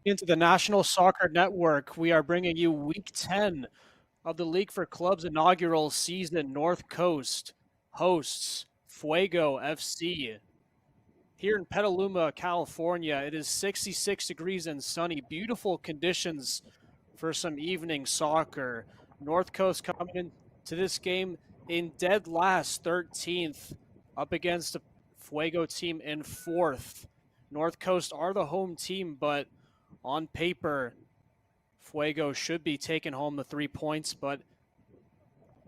Into the National Soccer Network, we are bringing you Week 10 of the League for Clubs inaugural season. North Coast hosts FUEGO FC. Here in Petaluma, California, it is 66 degrees and sunny. Beautiful conditions for some evening soccer. North Coast coming into this game in dead last, 13th, up against a FUEGO team in 4th. North Coast are the home team, but on paper, FUEGO should be taking home the 3 points, but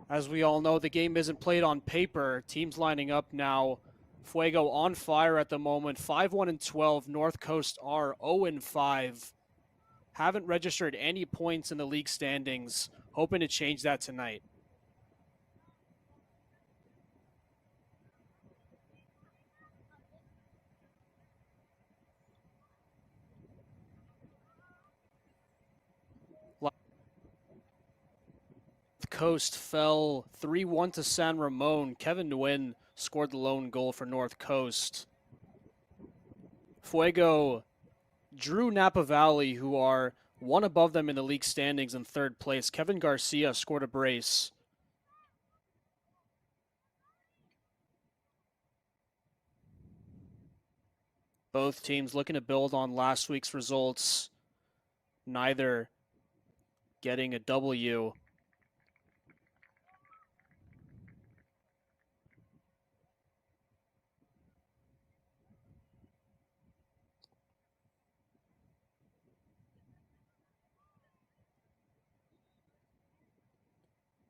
as we all know, the game isn't played on paper. Teams lining up now. FUEGO on fire at the moment, 5-1-12. North Coast are 0-5. Haven't registered any points in the league standings. Hoping to change that tonight. Coast fell 3-1 to San Ramon. Kevin Nguyen scored the lone goal for North Coast. FUEGO drew Napa Valley, who are one above them in the league standings in 3rd place. Kevin Garcia scored a brace. Both teams looking to build on last week's results, neither getting a W.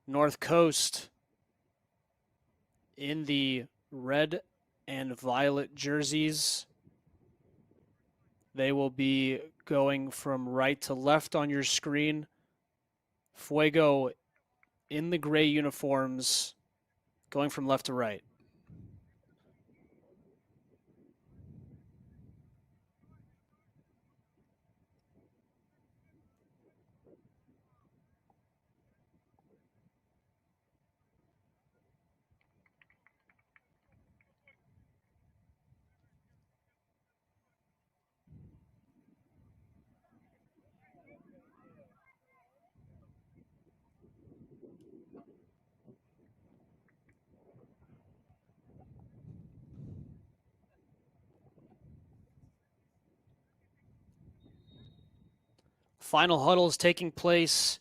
North Coast in the red and violet jerseys. They will be going from right to left on your screen. FUEGO in the gray uniforms, going from left to right. Final huddle is taking place.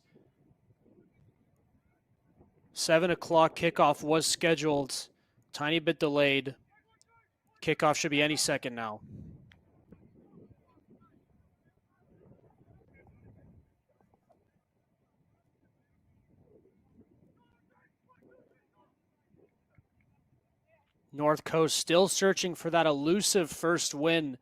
7 o'clock kickoff was scheduled. Tiny bit delayed. Kickoff should be any second now. North Coast still searching for that elusive first win.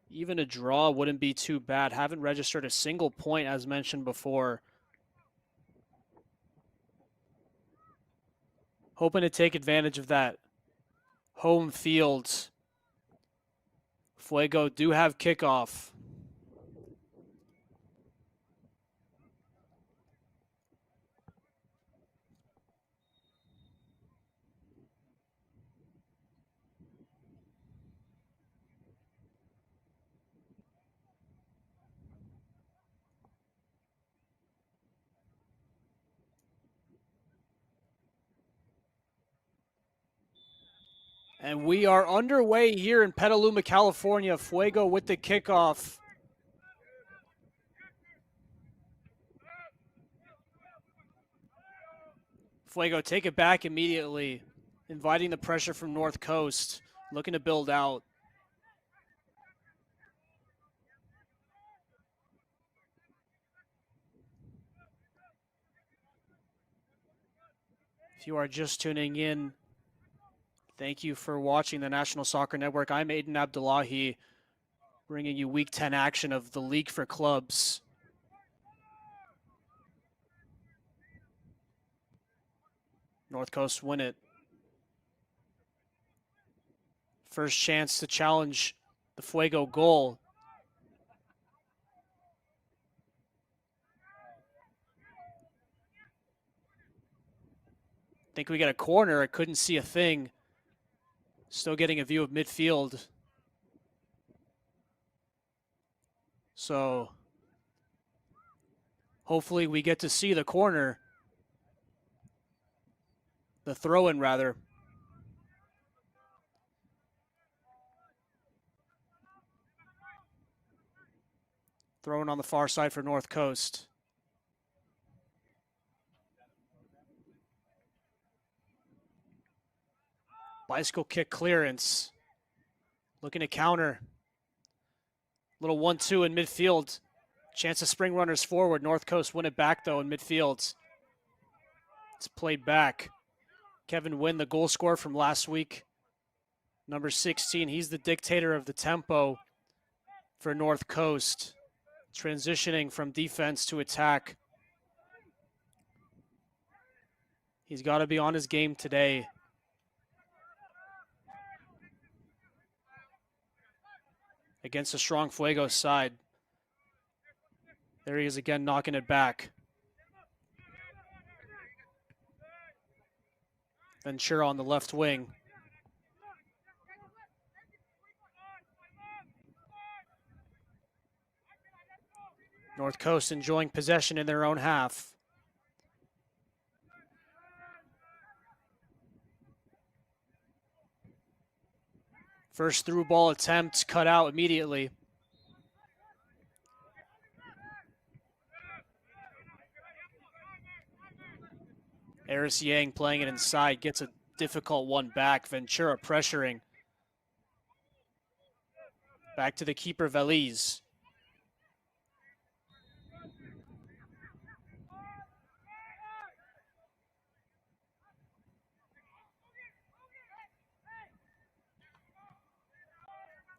Even a draw wouldn't be too bad. Haven't registered a single point, as mentioned before. Hoping to take advantage of that home field. FUEGO do have kickoff. And we are underway here in Petaluma, California. FUEGO with the kickoff. FUEGO take it back immediately, inviting the pressure from North Coast, looking to build out. If you are just tuning in, thank you for watching the National Soccer Network. I'm Aiden Abdullahi, bringing you Week 10 action of the League for Clubs. North Coast win it. First chance to challenge the FUEGO goal. Think we got a corner. I couldn't see a thing. Still getting a view of midfield. So hopefully we get to see the corner, the throw-in rather. Throw-in on the far side for North Coast. Bicycle kick clearance. Looking to counter. Little 1-2 in midfield. Chance of spring runners forward. North Coast win it back though in midfield. It's played back. Kevin Wynn, the goal scorer from last week. Number 16, he's the dictator of the tempo for North Coast. Transitioning from defense to attack. He's got to be on his game today. Against a strong Fuego side. There he is again, knocking it back. Ventura on the left wing. North Coast enjoying possession in their own half. First through ball attempt cut out immediately. Eris Yang playing it inside, gets a difficult one back. Ventura pressuring. Back to the keeper, Veliz.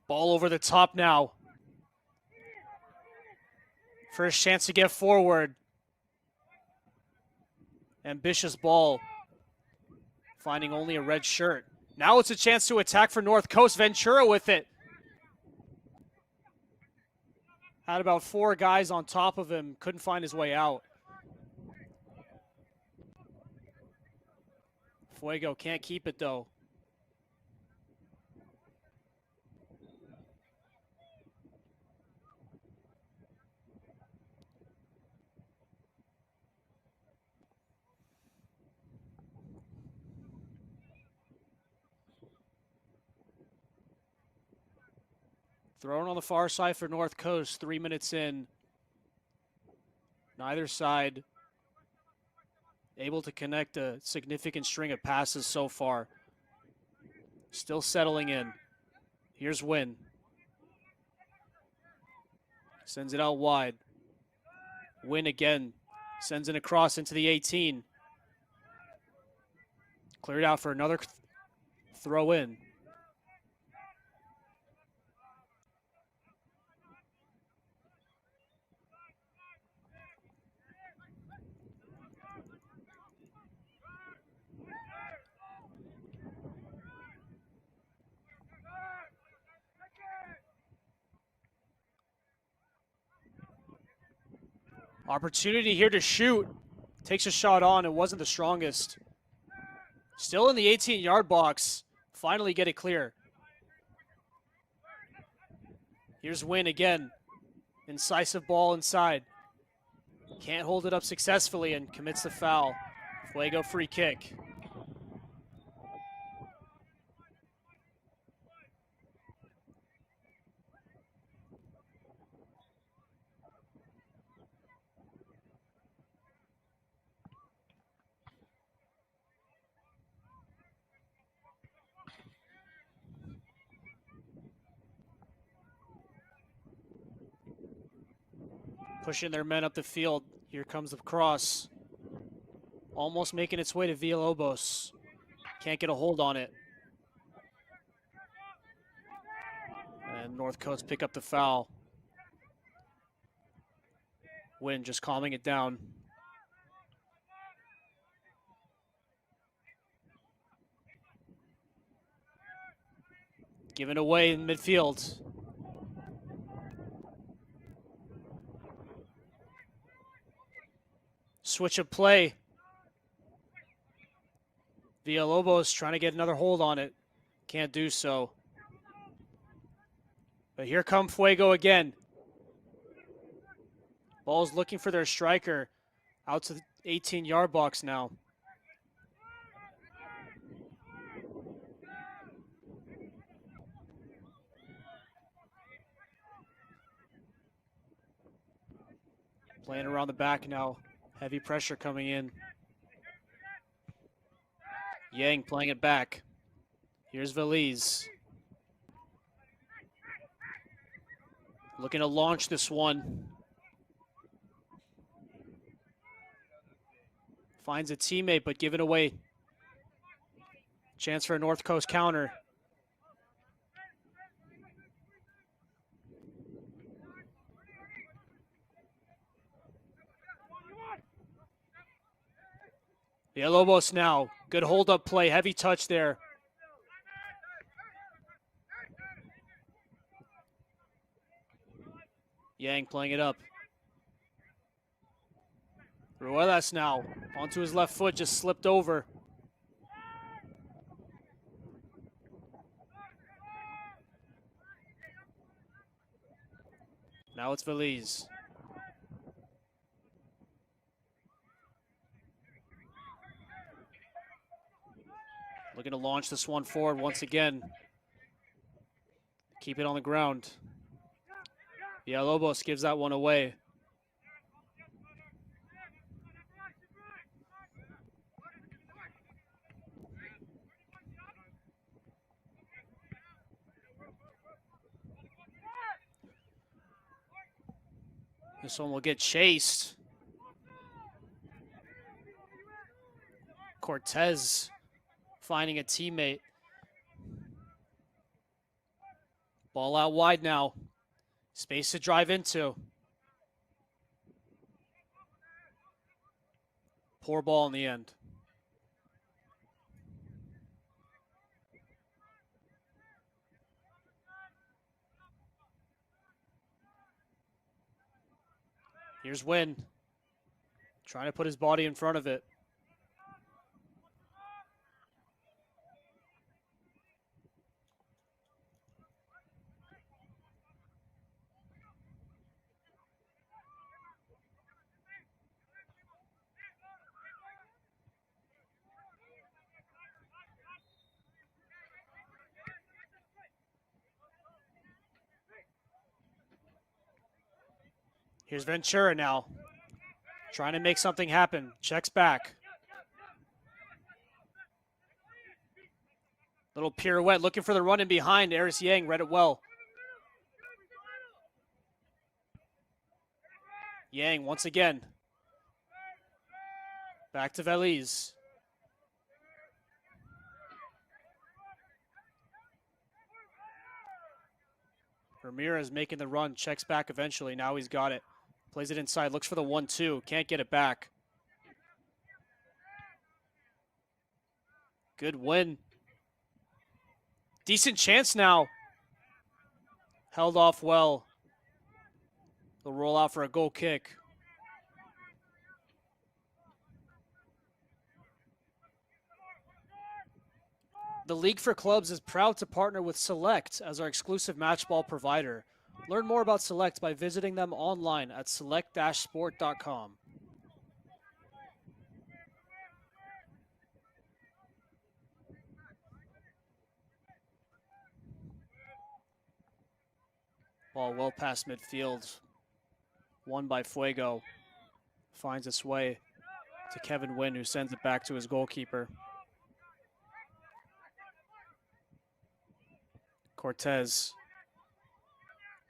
Ball over the top now. First chance to get forward. Ambitious ball. Finding only a red shirt. Now it's a chance to attack for North Coast. Ventura with it. Had about 4 guys on top of him. Couldn't find his way out. Fuego can't keep it though. Thrown on the far side for North Coast, 3 minutes in. Neither side able to connect a significant string of passes so far. Still settling in. Here's Wynn. Sends it out wide. Wynn again. Sends it across into the 18. Cleared out for another throw in. Opportunity here to shoot. Takes a shot on. It wasn't the strongest. Still in the 18-yard box. Finally get it clear. Here's Wynn again. Incisive ball inside. Can't hold it up successfully and commits the foul. Fuego free kick. Pushing their men up the field. Here comes the cross. Almost making its way to Villalobos. Can't get a hold on it. And North Coast pick up the foul. Wynn just calming it down. Given away in midfield. Switch of play. Villalobos trying to get another hold on it. Can't do so. But here come Fuego again. Ball's looking for their striker out to the 18-yard box now. Playing around the back now. Heavy pressure coming in. Yang playing it back. Here's Veliz. Looking to launch this one. Finds a teammate, but give it away. Chance for a North Coast counter. Villalobos now. Good hold-up play. Heavy touch there. Yang playing it up. Ruelas now. Onto his left foot. Just slipped over. Now it's Veliz. Looking to launch this one forward once again. Keep it on the ground. Villalobos gives that one away. This one will get chased. Cortez finding a teammate. Ball out wide now. Space to drive into. Poor ball in the end. Here's Wynn. Trying to put his body in front of it. Here's Ventura now. Trying to make something happen. Checks back. Little pirouette. Looking for the run in behind. Eris Yang read it well. Yang once again. Back to Veliz. Ramirez making the run. Checks back eventually. Now he's got it. Plays it inside, looks for the 1-2, can't get it back. Good win. Decent chance now. Held off well. They'll roll out for a goal kick. The League for Clubs is proud to partner with Select as our exclusive match ball provider. Learn more about Select by visiting them online at select-sport.com. Ball well past midfield. Won by Fuego. Finds its way to Kevin Wynn, who sends it back to his goalkeeper. Cortez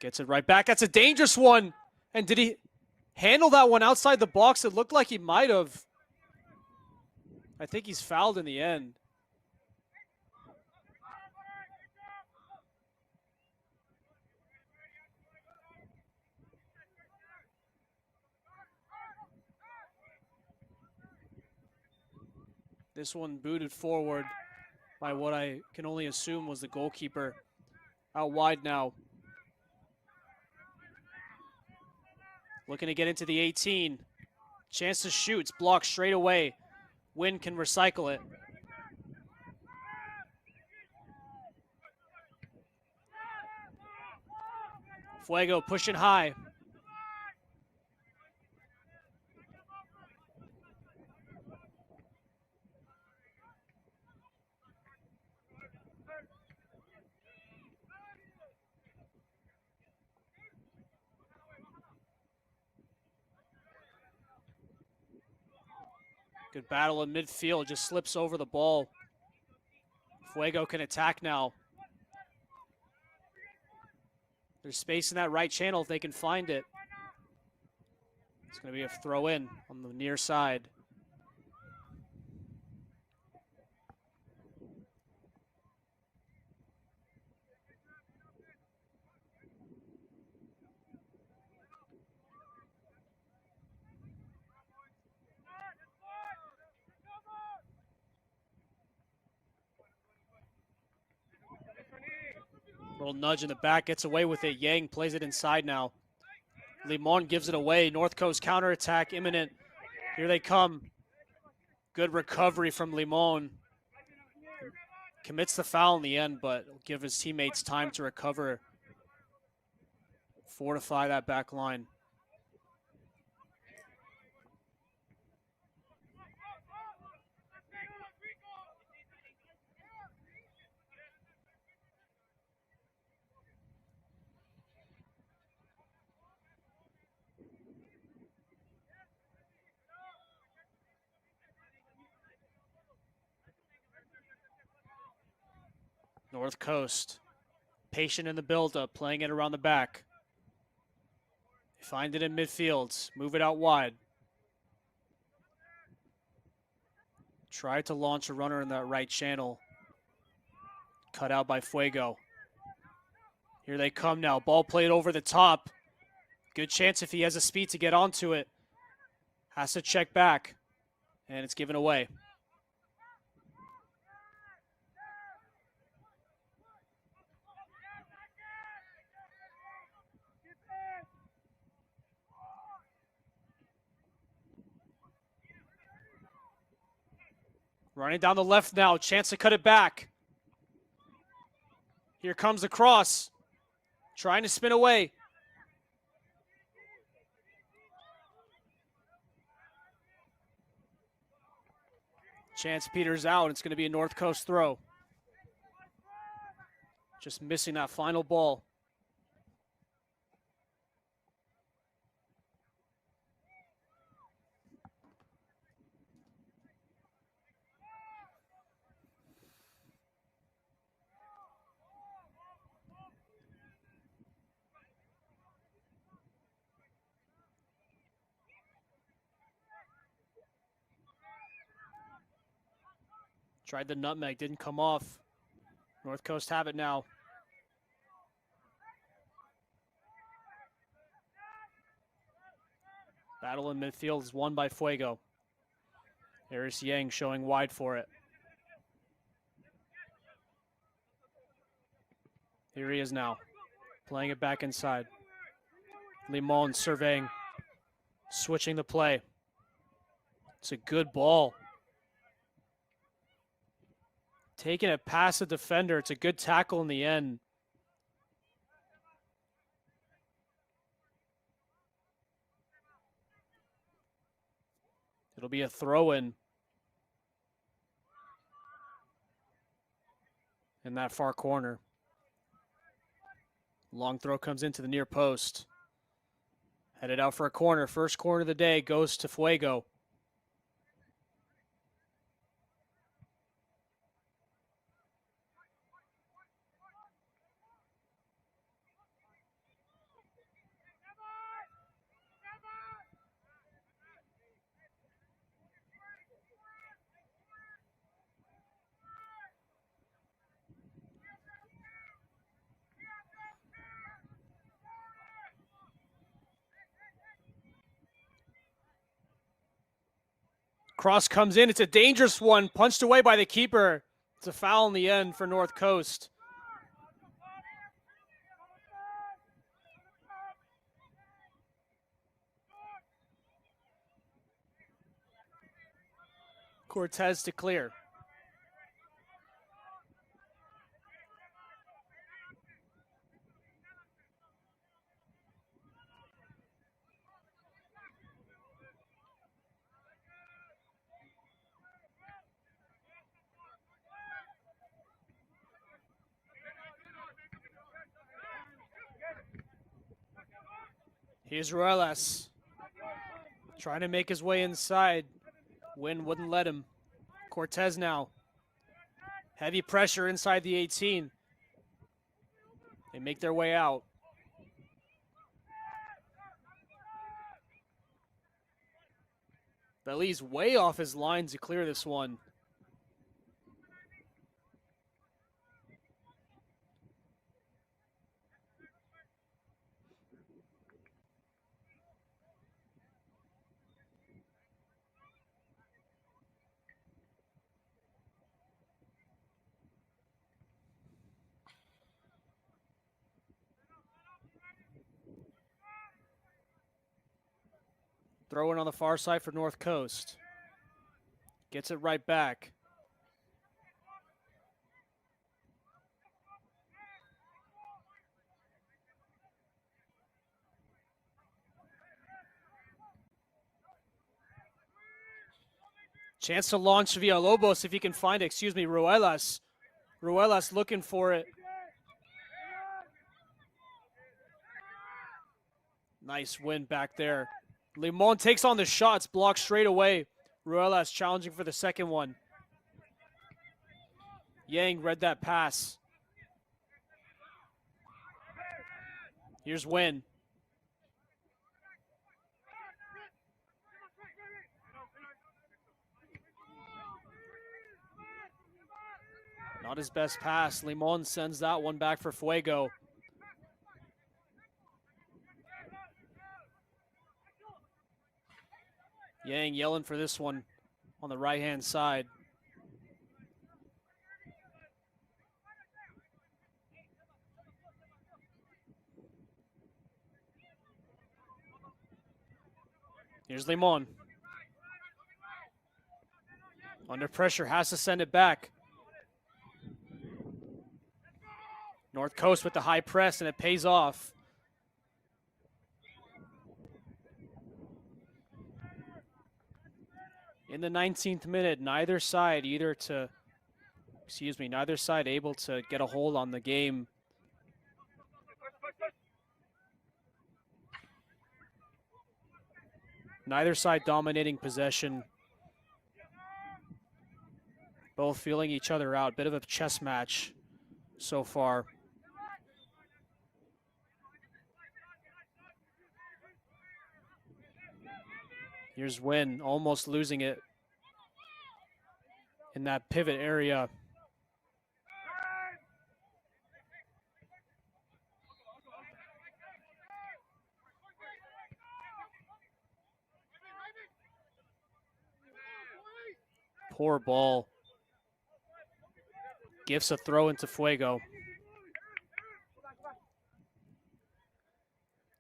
gets it right back. That's a dangerous one. And did he handle that one outside the box? It looked like he might have. I think he's fouled in the end. This one booted forward by what I can only assume was the goalkeeper. Out wide now. Looking to get into the 18. Chance to shoot. It's blocked straight away. Wynn can recycle it. Fuego pushing high. Good battle in midfield, just slips over the ball. Fuego can attack now. There's space in that right channel if they can find it. It's going to be a throw in on the near side. Little nudge in the back, gets away with it. Yang plays it inside now. Limon gives it away. North Coast counterattack imminent. Here they come. Good recovery from Limon. Commits the foul in the end, but will give his teammates time to recover. Fortify that back line. North Coast, patient in the build-up, playing it around the back. Find it in midfield, move it out wide. Try to launch a runner in that right channel. Cut out by Fuego. Here they come now, ball played over the top. Good chance if he has the speed to get onto it. Has to check back, and it's given away. Running down the left now, chance to cut it back. Here comes the cross. Trying to spin away. Chance peters out. It's going to be a North Coast throw. Just missing that final ball. Tried the nutmeg, didn't come off. North Coast have it now. Battle in midfield is won by Fuego. There's Yang showing wide for it. Here he is now, playing it back inside. Limon surveying, switching the play. It's a good ball. Taking it past the defender. It's a good tackle in the end. It'll be a throw-in. In that far corner. Long throw comes into the near post. Headed out for a corner. First corner of the day goes to Fuego. Cross comes in. It's a dangerous one. Punched away by the keeper. It's a foul in the end for North Coast. Cortez to clear. Here's Ruelas trying to make his way inside. Wynn wouldn't let him. Cortez now. Heavy pressure inside the 18. They make their way out. Belize way off his line to clear this one. Throw in on the far side for North Coast. Gets it right back. Chance to launch Villalobos if he can find it. Excuse me, Ruelas. Ruelas looking for it. Nice win back there. Limon takes on the shots, blocked straight away. Ruelas challenging for the second one. Yang read that pass. Here's Win. Not his best pass. Limon sends that one back for Fuego. Yang yelling for this one on the right-hand side. Here's Limon. Under pressure, has to send it back. North Coast with the high press, and it pays off. In the 19th minute, neither side able to get a hold on the game. Neither side dominating possession. Both feeling each other out. Bit of a chess match so far. Here's Win, almost losing it in that pivot area. Poor ball. Gifts a throw into Fuego.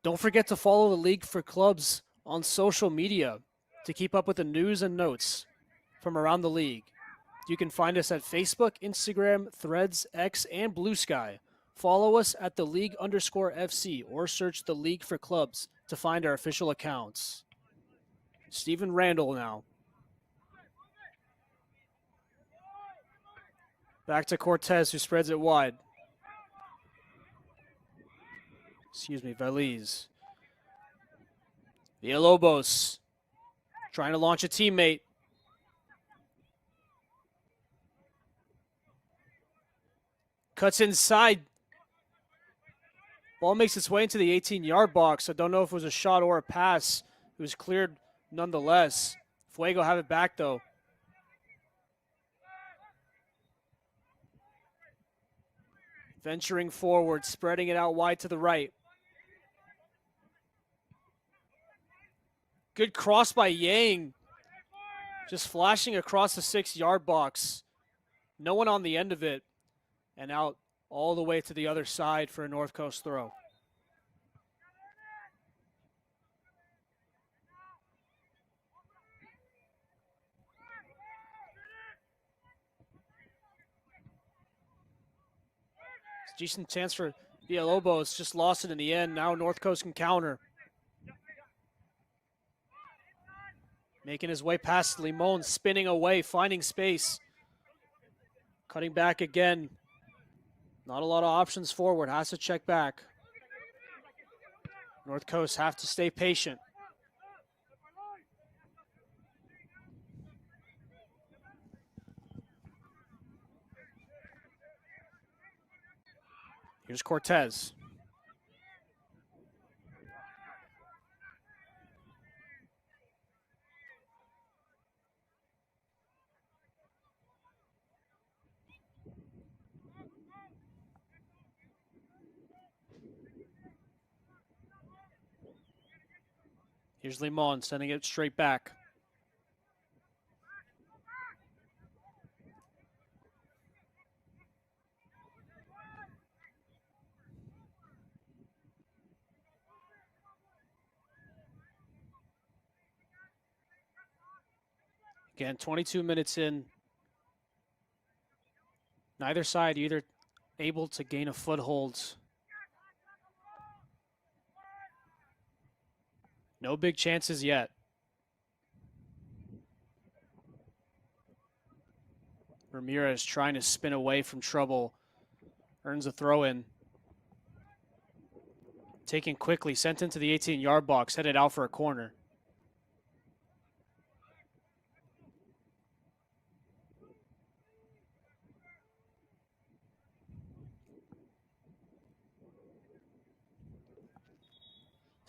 Don't forget to follow the League for Clubs on social media to keep up with the news and notes from around the league. You can find us at Facebook, Instagram, Threads, X, and Blue Sky. Follow us at the League_FC or search the League for Clubs to find our official accounts. Steven Randall now. Back to Cortez, who spreads it wide. Excuse me, Veliz. Villalobos trying to launch a teammate. Cuts inside. Ball makes its way into the 18-yard box. I don't know if it was a shot or a pass. It was cleared nonetheless. Fuego have it back, though. Venturing forward, spreading it out wide to the right. Good cross by Yang. Just flashing across the 6-yard box. No one on the end of it. And out all the way to the other side for a North Coast throw. Decent chance for Villalobos, just lost it in the end. Now North Coast can counter. Making his way past Limon, spinning away, finding space. Cutting back again. Not a lot of options forward, has to check back. North Coast have to stay patient. Here's Cortez. Here's Limon sending it straight back. Again, 22 minutes in. Neither side either able to gain a foothold. No big chances yet. Ramirez trying to spin away from trouble. Earns a throw in. Taken quickly, sent into the 18-yard box, headed out for a corner.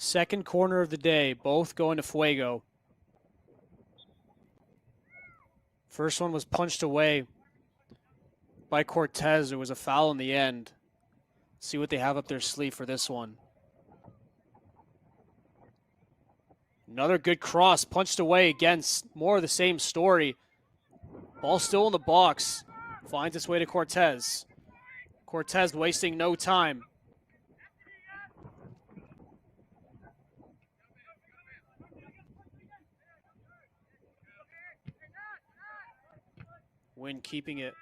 Second corner of the day, both going to Fuego. First one was punched away by Cortez. It was a foul in the end. See what they have up their sleeve for this one. Another good cross, punched away against more of the same story. Ball still in the box. Finds its way to Cortez. Cortez wasting no time. Wynn keeping it.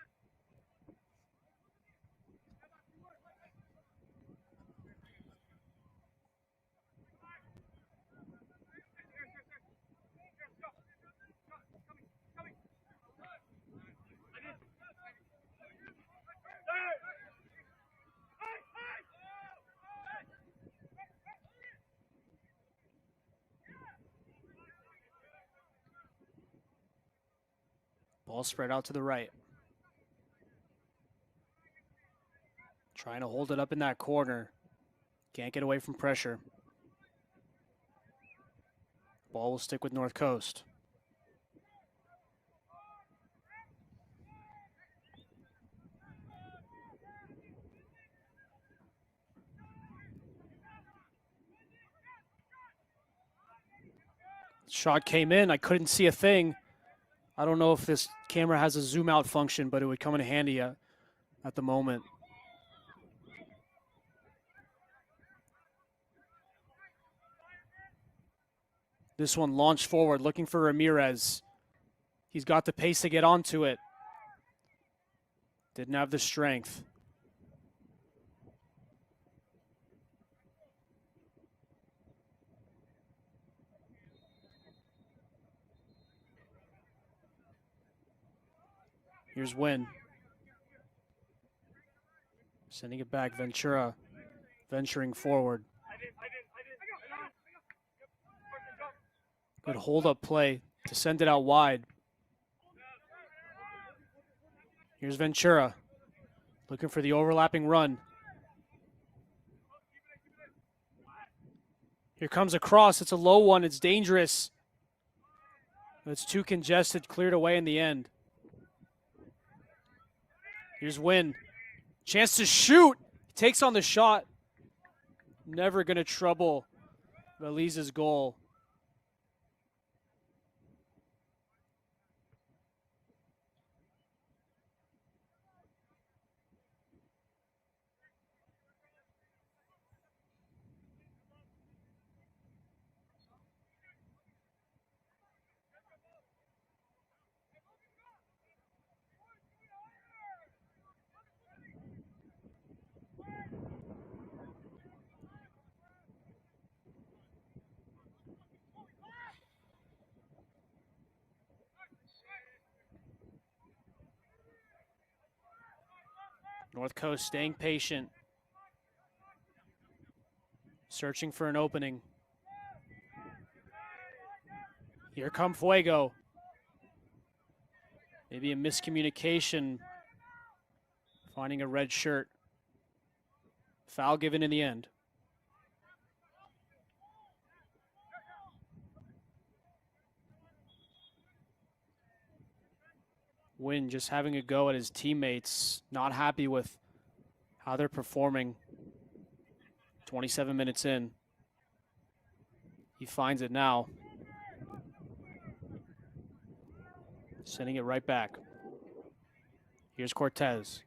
Ball spread out to the right. Trying to hold it up in that corner. Can't get away from pressure. Ball will stick with North Coast. Shot came in. I couldn't see a thing. I don't know if this camera has a zoom out function, but it would come in handy at the moment. This one launched forward, looking for Ramirez. He's got the pace to get onto it. Didn't have the strength. Here's Wynn. Sending it back, Ventura venturing forward. Good hold-up play to send it out wide. Here's Ventura, looking for the overlapping run. Here comes a cross. It's a low one. It's dangerous. It's too congested, cleared away in the end. Here's Wynn. Chance to shoot. He takes on the shot. Never going to trouble Valiz's goal. North Coast staying patient. Searching for an opening. Here come Fuego. Maybe a miscommunication. Finding a red shirt. Foul given in the end. Wynn just having a go at his teammates, not happy with how they're performing. 27 minutes in. He finds it now. Sending it right back. Here's Cortez.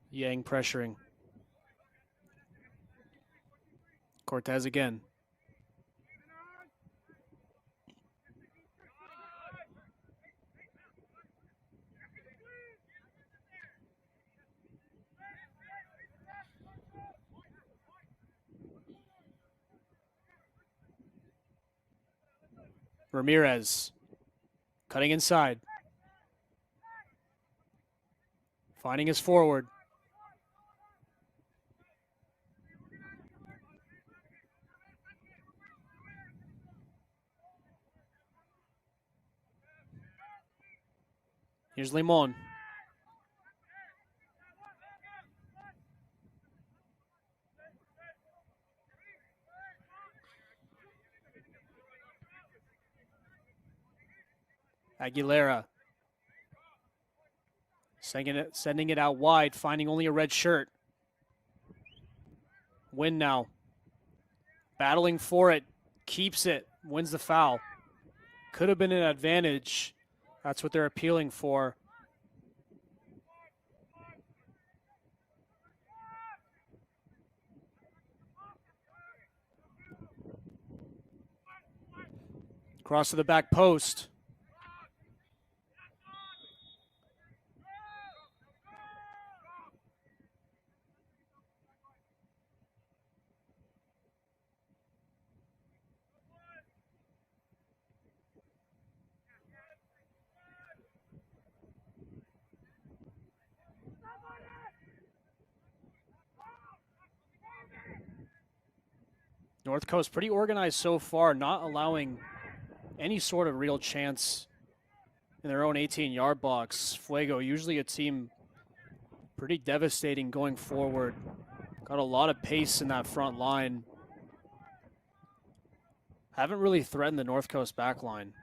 Yang pressuring. Cortez again. Ramirez. Cutting inside. Finding his forward. Here's Limon. Aguilera. Sending it out wide, finding only a red shirt. Win now. Battling for it. Keeps it. Wins the foul. Could have been an advantage. That's what they're appealing for. Cross to the back post. North Coast pretty organized so far, not allowing any sort of real chance in their own 18-yard box. FUEGO, usually a team pretty devastating going forward. Got a lot of pace in that front line. Haven't really threatened the North Coast back line.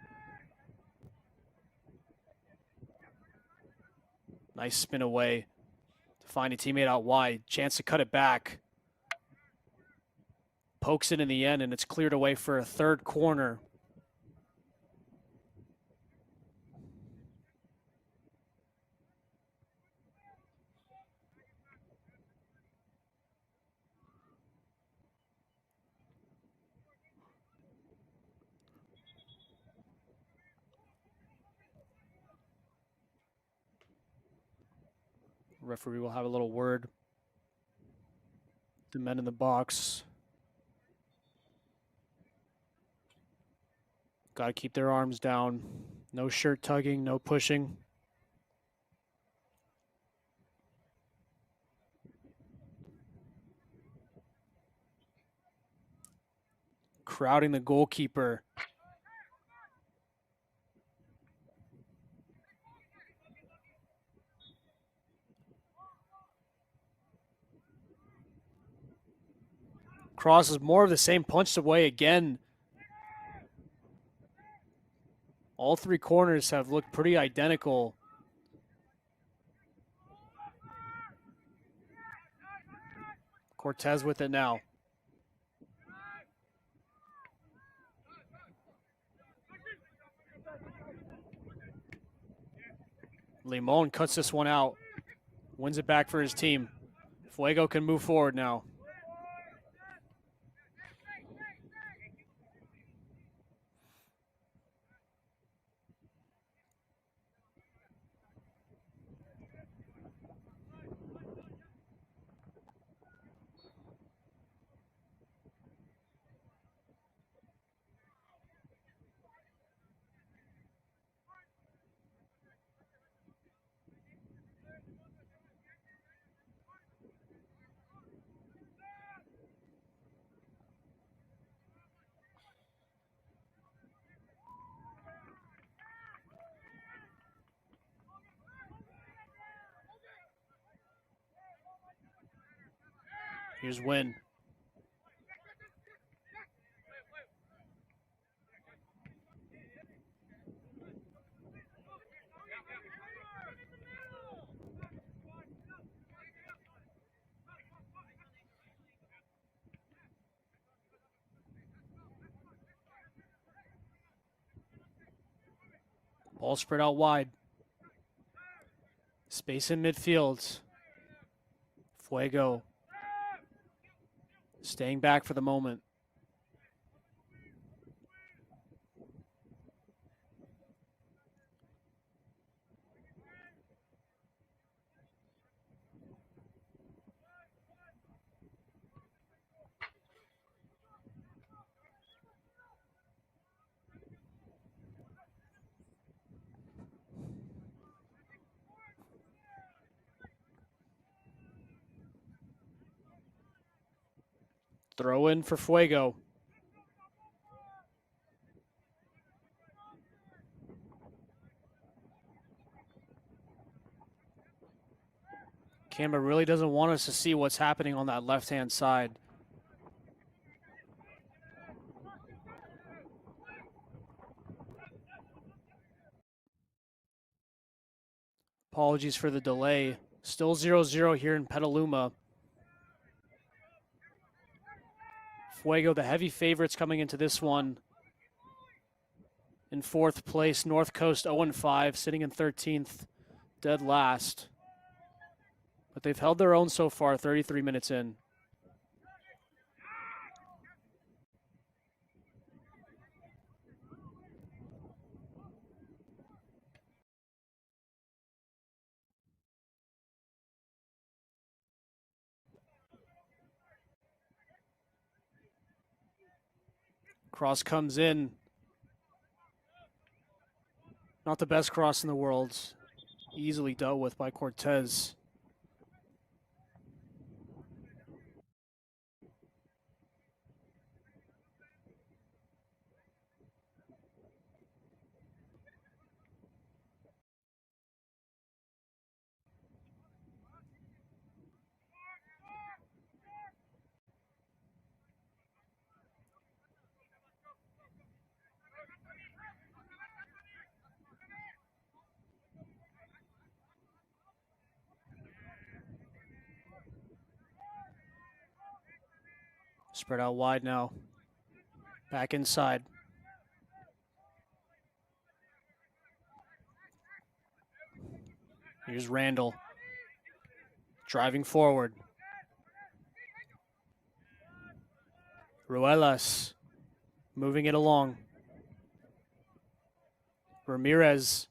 Nice spin away to find a teammate out wide. Chance to cut it back. Pokes it in the end, and it's cleared away for a third corner. Referee will have a little word. The men in the box. Got to keep their arms down. No shirt tugging, no pushing. Crowding the goalkeeper. Cross is more of the same, punched away again. All three corners have looked pretty identical. Cortez with it now. Limon cuts this one out. Wins it back for his team. FUEGO can move forward now. Here's Win. Ball spread out wide. Space in midfield. Fuego staying back for the moment. Throw in for Fuego. Canberra really doesn't want us to see what's happening on that left-hand side. Apologies for the delay. Still 0-0 here in Petaluma. Fuego, the heavy favorites coming into this one. In 4th place, North Coast 0-5, sitting in 13th, dead last. But they've held their own so far, 33 minutes in. Cross comes in. Not the best cross in the world. Easily dealt with by Cortez. Spread out wide now. Back inside. Here's Randall. Driving forward. Ruelas moving it along. Ramirez.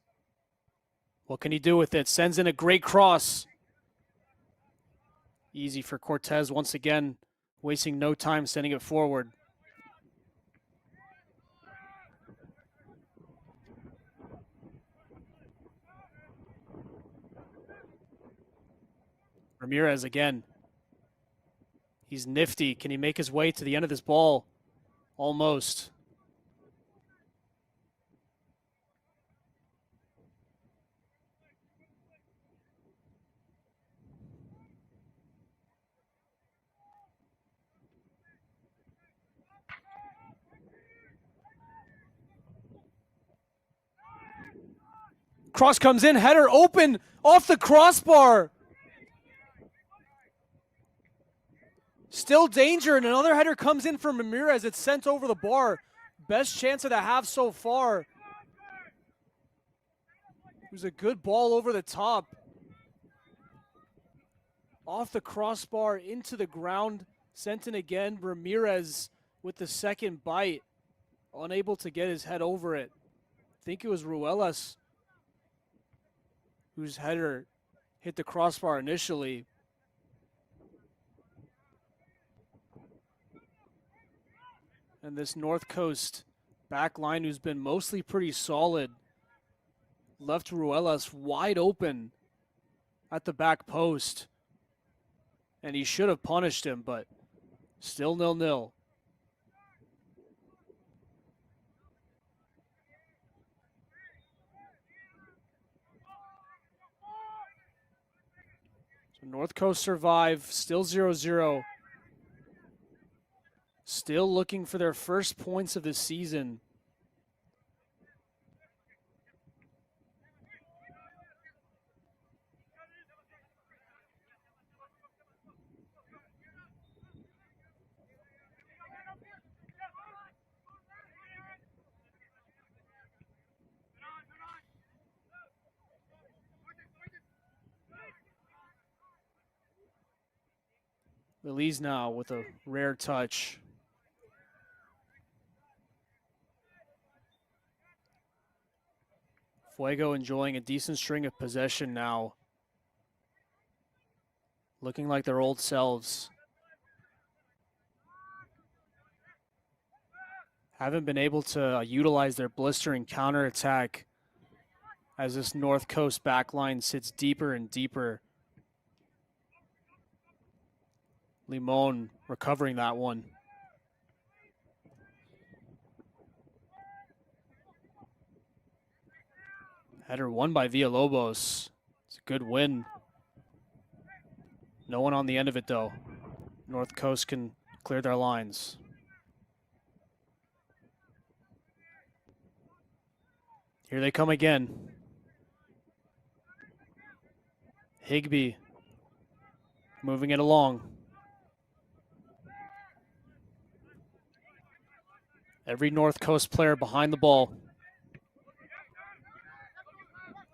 What can he do with it? Sends in a great cross. Easy for Cortez once again. Wasting no time sending it forward. Ramirez again. He's nifty. Can he make his way to the end of this ball? Almost. Cross comes in, header open, off the crossbar. Still danger, and another header comes in from Ramirez. It's sent over the bar. Best chance of the half so far. It was a good ball over the top. Off the crossbar, into the ground, sent in again. Ramirez with the second bite, unable to get his head over it. I think it was Ruelas whose header hit the crossbar initially. And this North Coast back line, who's been mostly pretty solid, left Ruelas wide open at the back post. And he should have punished him, but still 0-0. So North Coast survive, still 0-0. Still looking for their first points of the season. Belize now with a rare touch. Fuego enjoying a decent string of possession now. Looking like their old selves. Haven't been able to utilize their blistering counterattack as this North Coast backline sits deeper and deeper. Limon recovering that one. Header won by Villalobos. It's a good win. No one on the end of it though. North Coast can clear their lines. Here they come again. Higby moving it along. Every North Coast player behind the ball.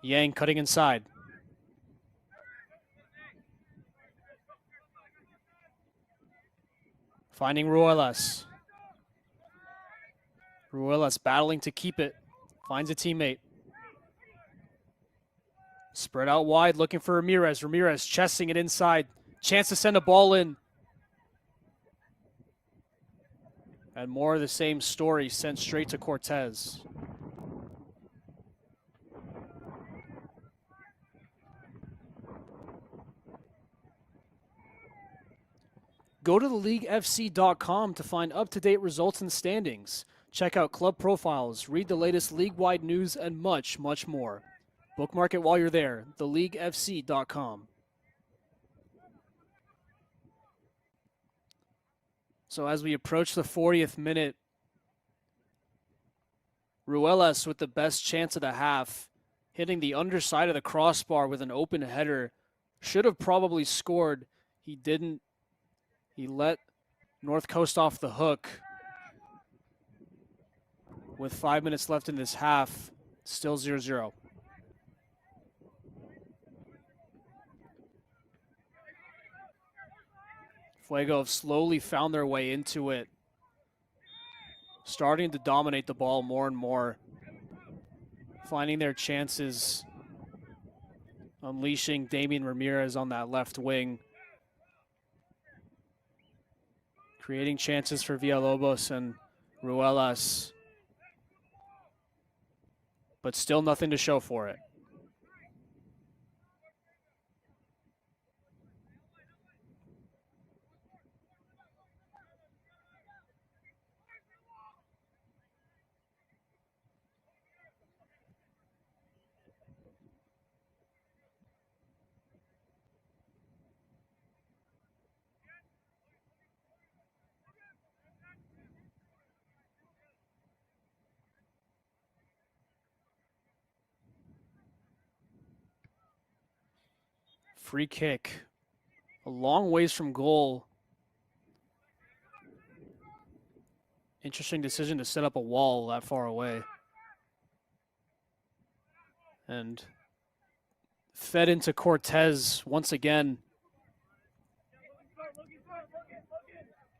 Yang cutting inside. Finding Ruelas. Ruelas battling to keep it. Finds a teammate. Spread out wide, looking for Ramirez. Ramirez chesting it inside. Chance to send a ball in. And more of the same story sent straight to Cortez. Go to theleaguefc.com to find up-to-date results and standings. Check out club profiles, read the latest league-wide news, and much, much more. Bookmark it while you're there, theleaguefc.com. So as we approach the 40th minute, Ruelas with the best chance of the half, hitting the underside of the crossbar with an open header. Should have probably scored. He didn't. He let North Coast off the hook. With 5 minutes left in this half, still 0-0. Fuego have slowly found their way into it. Starting to dominate the ball more and more. Finding their chances. Unleashing Damian Ramirez on that left wing. Creating chances for Villalobos and Ruelas. But still nothing to show for it. Free kick. A long ways from goal. Interesting decision to set up a wall that far away. And fed into Cortez once again.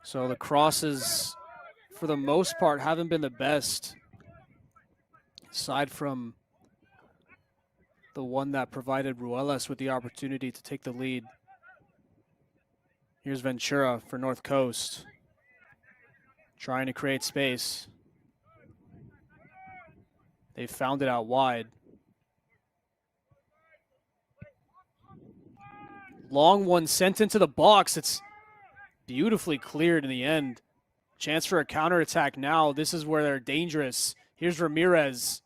So the crosses, for the most part, haven't been the best. Aside from the one that provided Ruelas with the opportunity to take the lead. Here's Ventura for North Coast. Trying to create space. They found it out wide. Long one sent into the box. It's beautifully cleared in the end. Chance for a counterattack now. This is where they're dangerous. Here's Ramirez.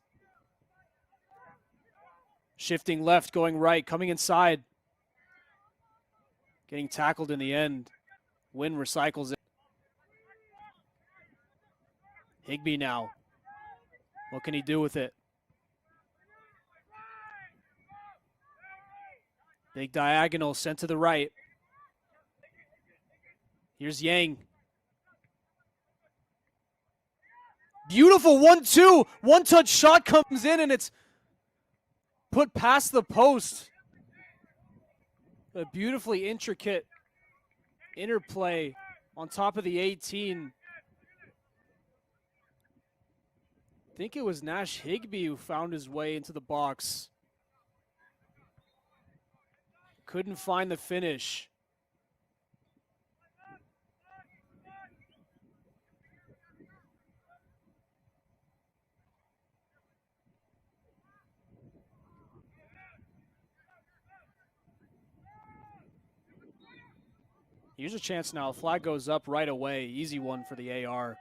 Shifting left, going right, coming inside. Getting tackled in the end. Win recycles it. Higbee now. What can he do with it? Big diagonal sent to the right. Here's Yang. Beautiful 1-2. One-touch shot comes in, and it's put past the post. A beautifully intricate interplay on top of the 18. I think it was Nash Higbee who found his way into the box. Couldn't find the finish. Here's a chance now. Flag goes up right away. Easy one for the AR.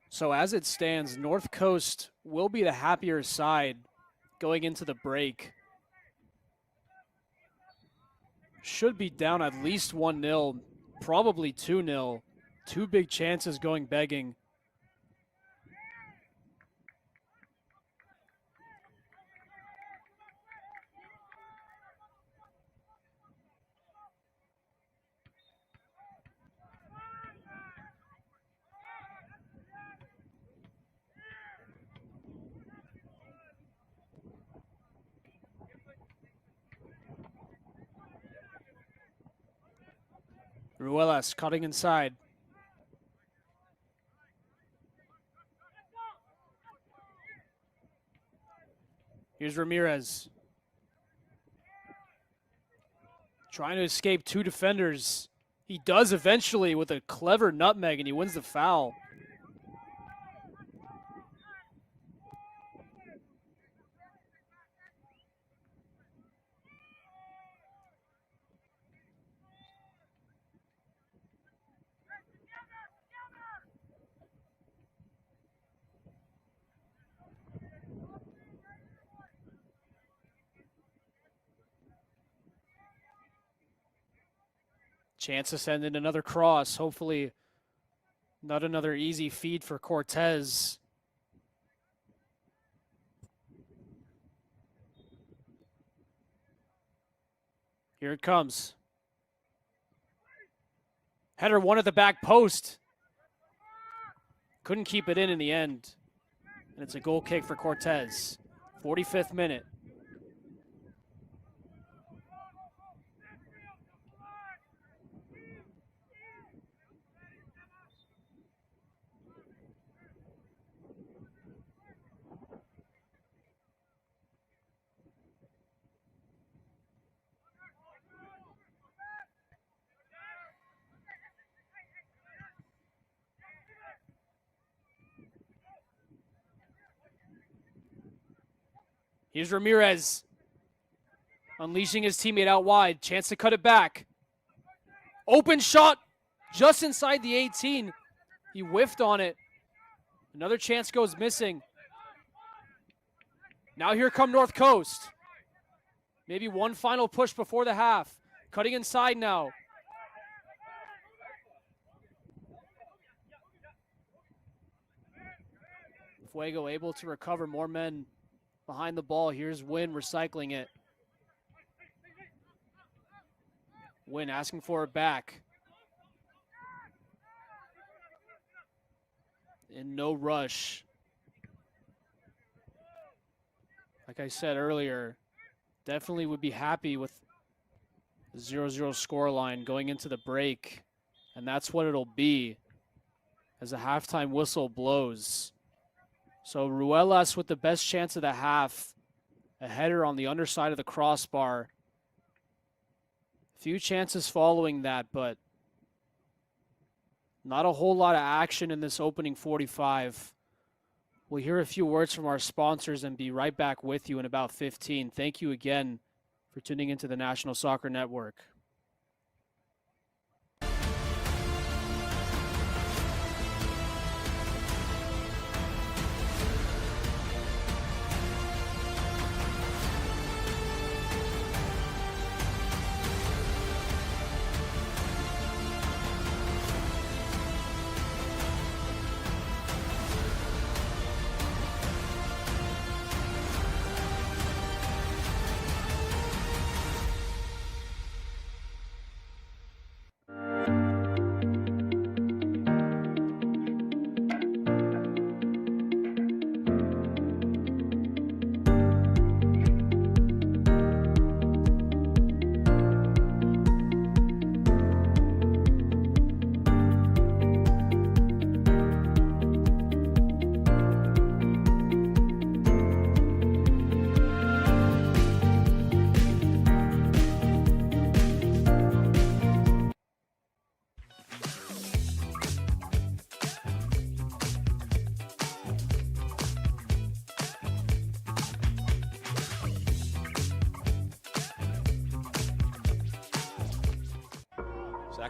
So as it stands, North Coast will be the happier side going into the break. Should be down at least 1-0, probably 2-0. Two big chances going begging. Ruelas cutting inside. Here's Ramirez. Trying to escape two defenders. He does eventually with a clever nutmeg, and he wins the foul. Chance to send in another cross. Hopefully not another easy feed for Cortez. Here it comes. Header one at the back post. Couldn't keep it in the end. And it's a goal kick for Cortez. 45th minute. Here's Ramirez. Unleashing his teammate out wide. Chance to cut it back. Open shot just inside the 18. He whiffed on it. Another chance goes missing. Now here come North Coast. Maybe one final push before the half. Cutting inside now. Fuego able to recover more men behind the ball. Here's Wynn recycling it. Wynn asking for it back. In no rush. Like I said earlier, definitely would be happy with the 0-0 scoreline going into the break. And that's what it'll be as the halftime whistle blows. So Ruelas with the best chance of the half. A header on the underside of the crossbar. Few chances following that, but not a whole lot of action in this opening 45. We'll hear a few words from our sponsors and be right back with you in about 15. Thank you again for tuning into the National Soccer Network.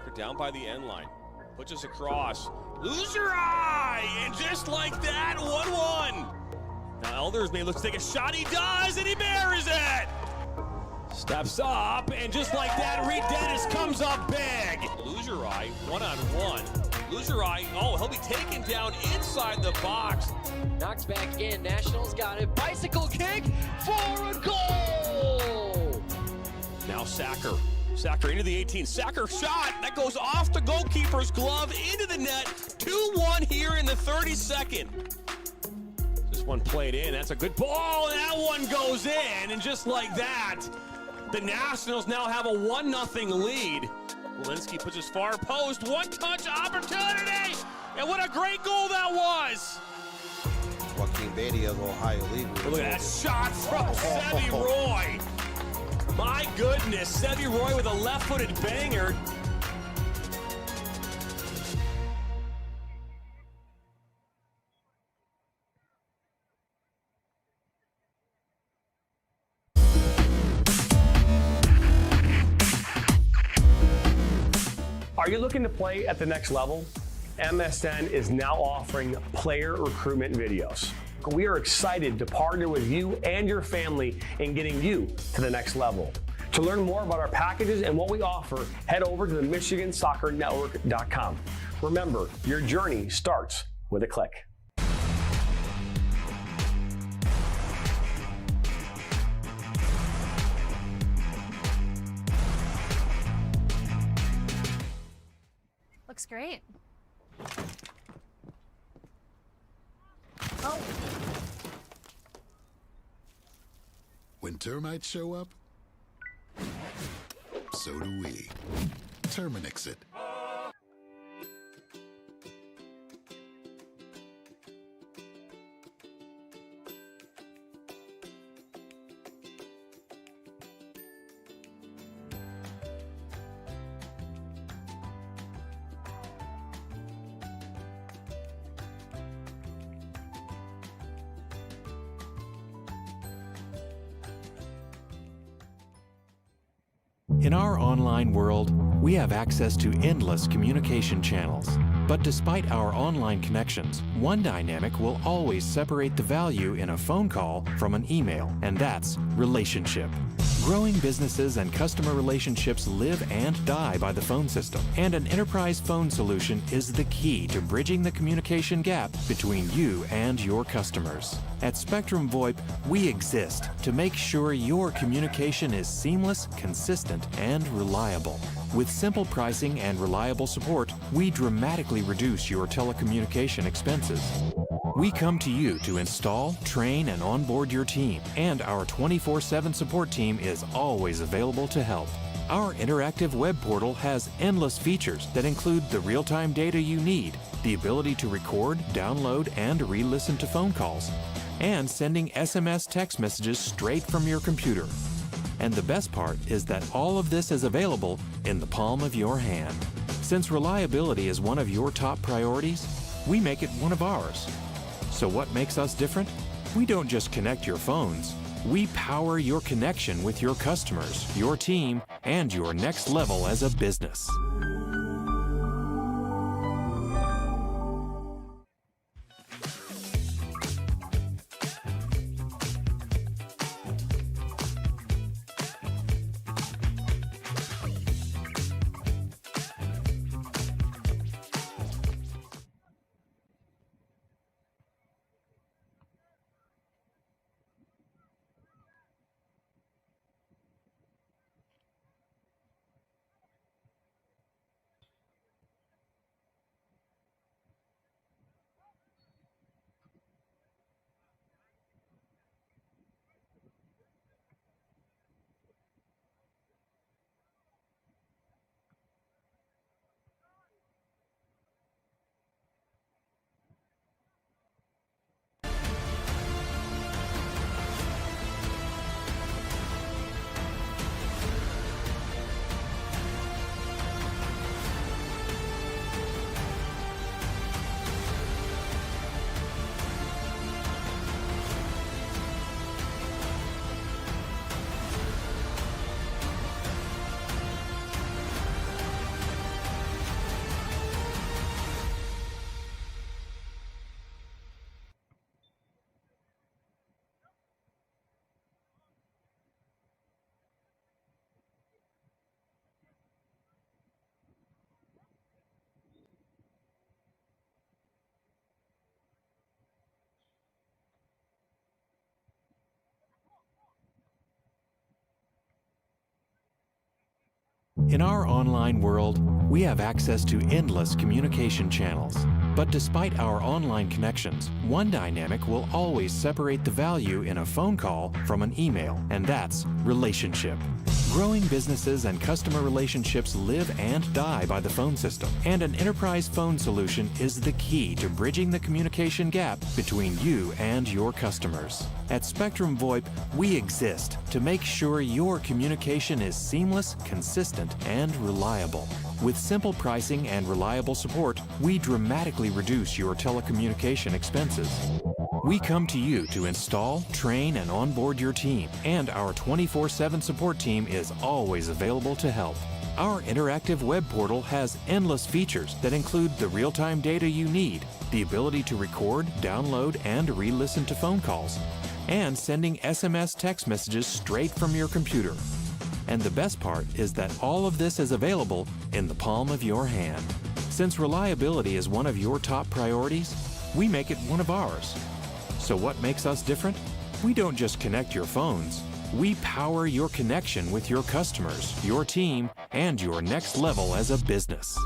Sacker down by the end line. Puts us across. Loser eye! And just like that, 1-1. Now Elders may look to take a shot. He does, and he buries it! Steps up, and just like that, Reed Dennis comes up big. Loser eye, one-on-one. Loser eye, oh, he'll be taken down inside the box. Knocked back in, Nationals got it. Bicycle kick for a goal! Now Sacker. Sacker into the 18. Sacker shot. That goes off the goalkeeper's glove into the net. 2-1 here in the 32nd. This one played in. That's a good ball. And that one goes in. And just like that, the Nationals now have a 1-0 lead. Walensky puts his far post. One-touch opportunity. And what a great goal that was. Joaquin Beatty of Ohio League. Look at that shot from Sevy Roy. My goodness, Sevy Roy with a left-footed banger. Are you looking to play at the next level? MSN is now offering player recruitment videos. We are excited to partner with you and your family in getting you to the next level. To learn more about our packages and what we offer, head over to the MichiganSoccerNetwork.com. Remember, your journey starts with a click. Looks great. Oh. When termites show up, so do we. Terminix it. In our online world, we have access to endless communication channels. But despite our online connections, one dynamic will always separate the value in a phone call from an email, and that's relationship. Growing businesses and customer relationships live and die by the phone system, and an enterprise phone solution is the key to bridging the communication gap between you and your customers. At Spectrum VoIP, we exist to make sure your communication is seamless, consistent, and reliable. With simple pricing and reliable support, we dramatically reduce your telecommunication expenses. We come to you to install, train, and onboard your team, and our 24/7 support team is always available to help. Our interactive web portal has endless features that include the real-time data you need, the ability to record, download, and re-listen to phone calls, and sending SMS text messages straight from your computer. And the best part is that all of this is available in the palm of your hand. Since reliability is one of your top priorities, we make it one of ours. So what makes us different? We don't just connect your phones. We power your connection with your customers, your team, and your next level as a business. In our online world, we have access to endless communication channels. But despite our online connections, one dynamic will always separate the value in a phone call from an email, and that's relationship. Growing businesses and customer relationships live and die by the phone system, and an enterprise phone solution is the key to bridging the communication gap between you and your customers. At Spectrum VoIP, we exist to make sure your communication is seamless, consistent, and reliable. With simple pricing and reliable support, we dramatically reduce your telecommunication expenses. We come to you to install, train, and onboard your team, and our 24/7 support team is always available to help. Our interactive web portal has endless features that include the real-time data you need, the ability to record, download, and re-listen to phone calls, and sending SMS text messages straight from your computer. And the best part is that all of this is available in the palm of your hand. Since reliability is one of your top priorities, we make it one of ours. So what makes us different? We don't just connect your phones. We power your connection with your customers, your team, and your next level as a business.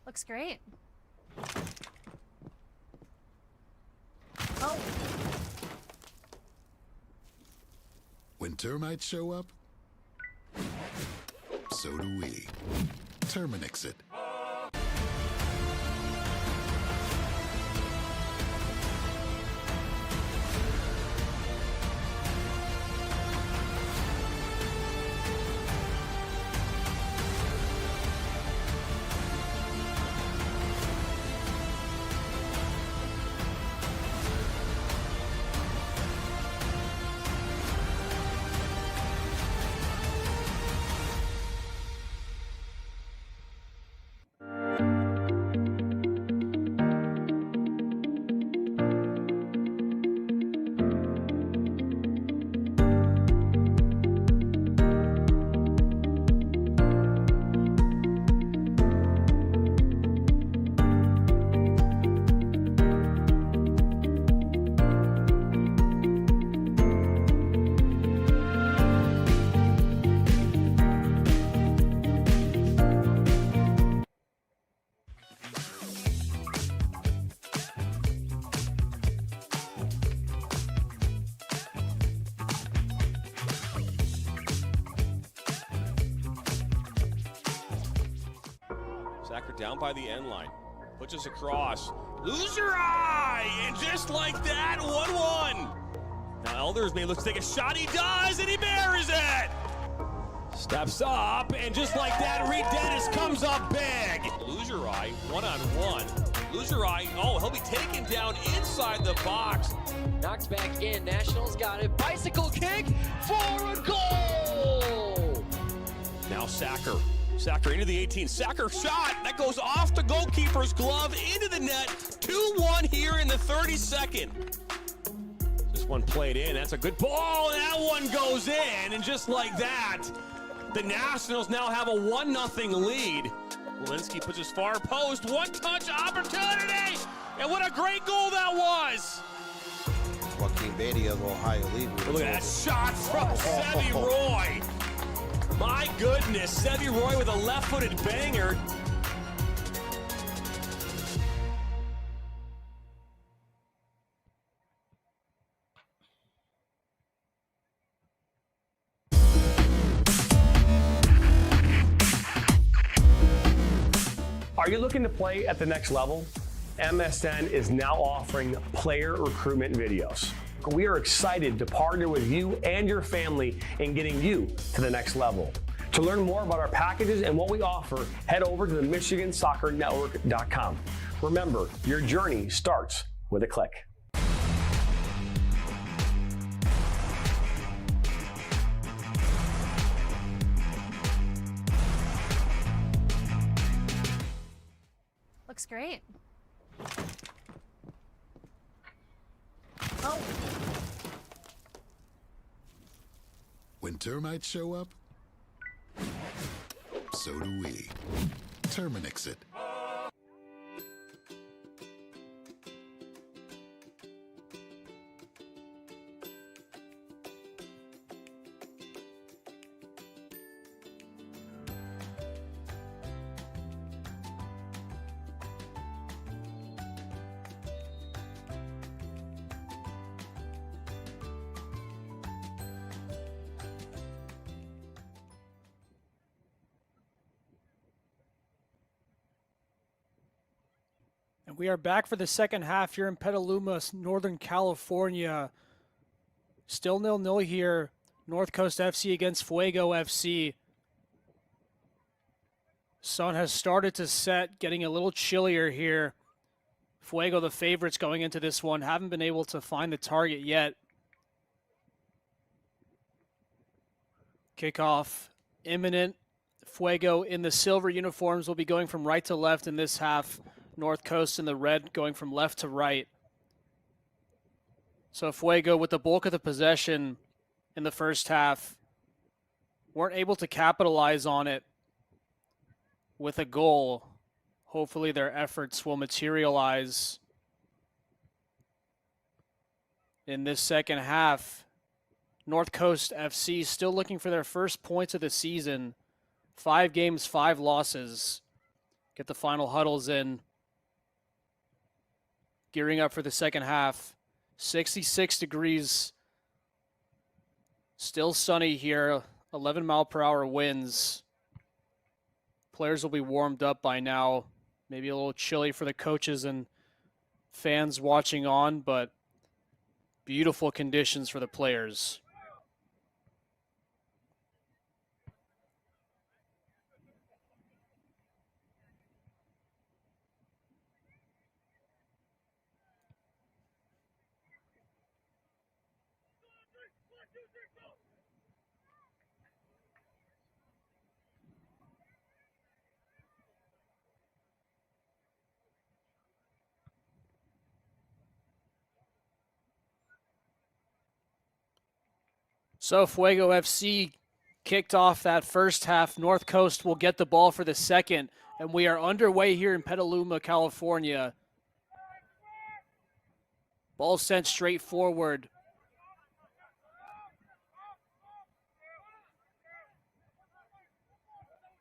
Looks great. Oh. When termites show up, so do we. Terminix it. Sacker down by the end line. Puts us across. Loser eye! And just like that, 1-1. Now Elders may look to take a shot. He does, and he buries it! Steps up, and just like that, Reed Dennis comes up big. Loser eye, 1-on-1. Loser eye. Oh, he'll be taken down inside the box. Knocked back in. Nationals got it. Bicycle kick for a goal. Now Sacker. Sacker into the 18. Sacker shot. That goes off the goalkeeper's glove into the net. 2-1 here in the 32nd. This one played in. That's a good ball. And that one goes in. And just like that, the Nationals now have a 1-0 lead. Walensky puts his far post. One-touch opportunity. And what a great goal that was. Joaquin Badia of Ohio League. Look at that shot from Sevi Roy. My goodness, Sevi Roy with a left-footed banger. Are you looking to play at the next level? MSN is now offering player recruitment videos. We are excited to partner with you and your family in getting you to the next level. To learn more about our packages and what we offer, head over to the MichiganSoccerNetwork.com. Remember, your journey starts with a click. Looks great. When termites show up, so do we. Terminix it. And we are back for the second half here in Petaluma, Northern California. Still 0-0 here. North Coast FC against Fuego FC. Sun has started to set, getting a little chillier here. Fuego, the favorites going into this one, haven't been able to find the target yet. Kickoff imminent. Fuego in the silver uniforms will be going from right to left in this half. North Coast in the red going from left to right. So Fuego with the bulk of the possession in the first half weren't able to capitalize on it with a goal. Hopefully their efforts will materialize in this second half. North Coast FC still looking for their first points of the season. 5 games, 5 losses. Get the final huddles in. Gearing up for the second half. 66 degrees. Still sunny here. 11 mile per hour winds. Players will be warmed up by now. Maybe a little chilly for the coaches and fans watching on, but beautiful conditions for the players. So Fuego FC kicked off that first half. North Coast will get the ball for the second, and we are underway here in Petaluma, California. Ball sent straight forward.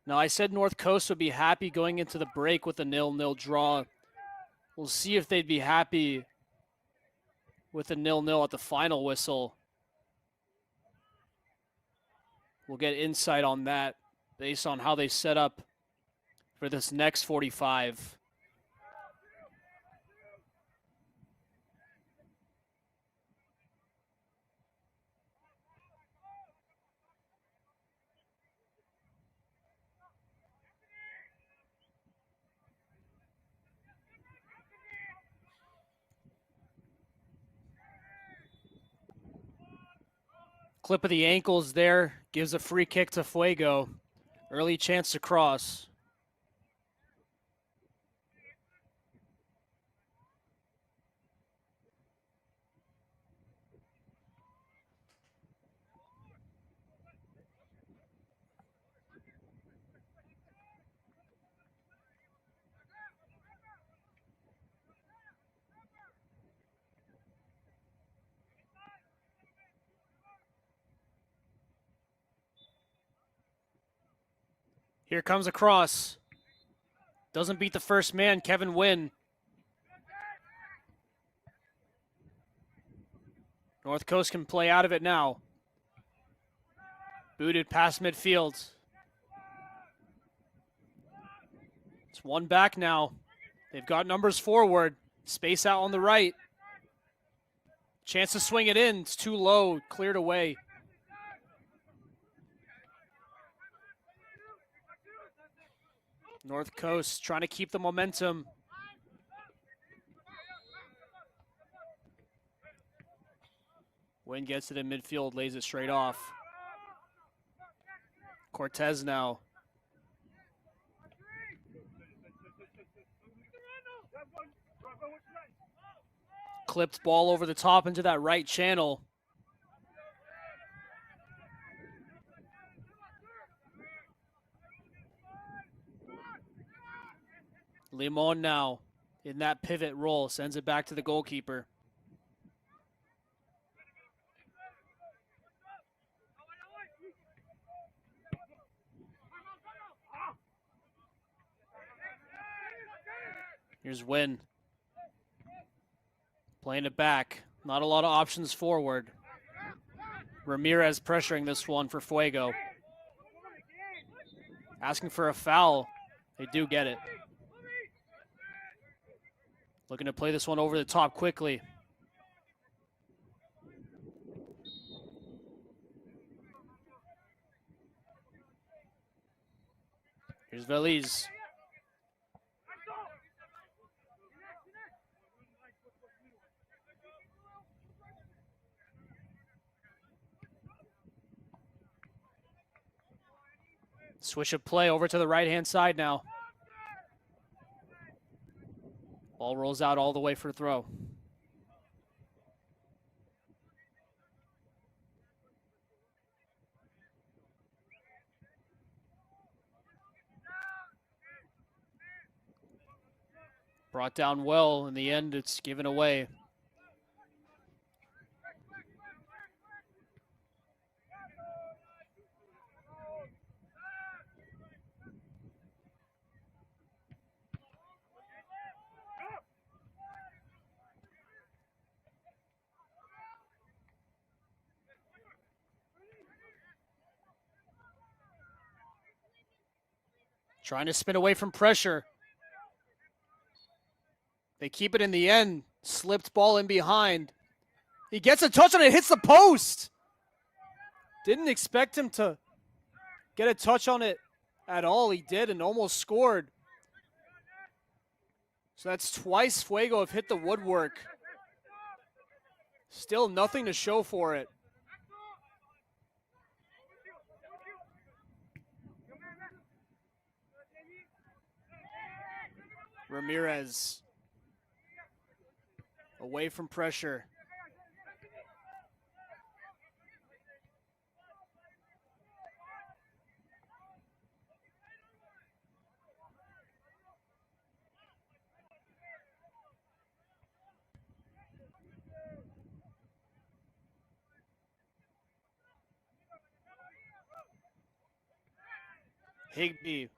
Now, I said North Coast would be happy going into the break with a 0-0 draw. We'll see if they'd be happy with a 0-0 at the final whistle. We'll get insight on that based on how they set up for this next 45. Clip of the ankles there. Gives a free kick to Fuego. Early chance to cross. Here comes a cross. Doesn't beat the first man, Kevin Wynn. North Coast can play out of it now. Booted past midfield. It's one back now. They've got numbers forward. Space out on the right. Chance to swing it in. It's too low. Cleared away. North Coast trying to keep the momentum. Wynn gets it in midfield, lays it straight off. Cortez now. Clipped ball over the top into that right channel. Limon now in that pivot role, sends it back to the goalkeeper. Here's Wynn. Playing it back. Not a lot of options forward. Ramirez pressuring this one for Fuego. Asking for a foul. They do get it. Looking to play this one over the top quickly. Here's Veliz. Switch of play over to the right-hand side now. Ball rolls out all the way for throw. Brought down well. In the end, it's given away. Trying to spin away from pressure. They keep it in the end. Slipped ball in behind. He gets a touch on it, hits the post. Didn't expect him to get a touch on it at all. He did and almost scored. So that's twice Fuego have hit the woodwork. Still nothing to show for it. Ramirez. Away from pressure. Higby.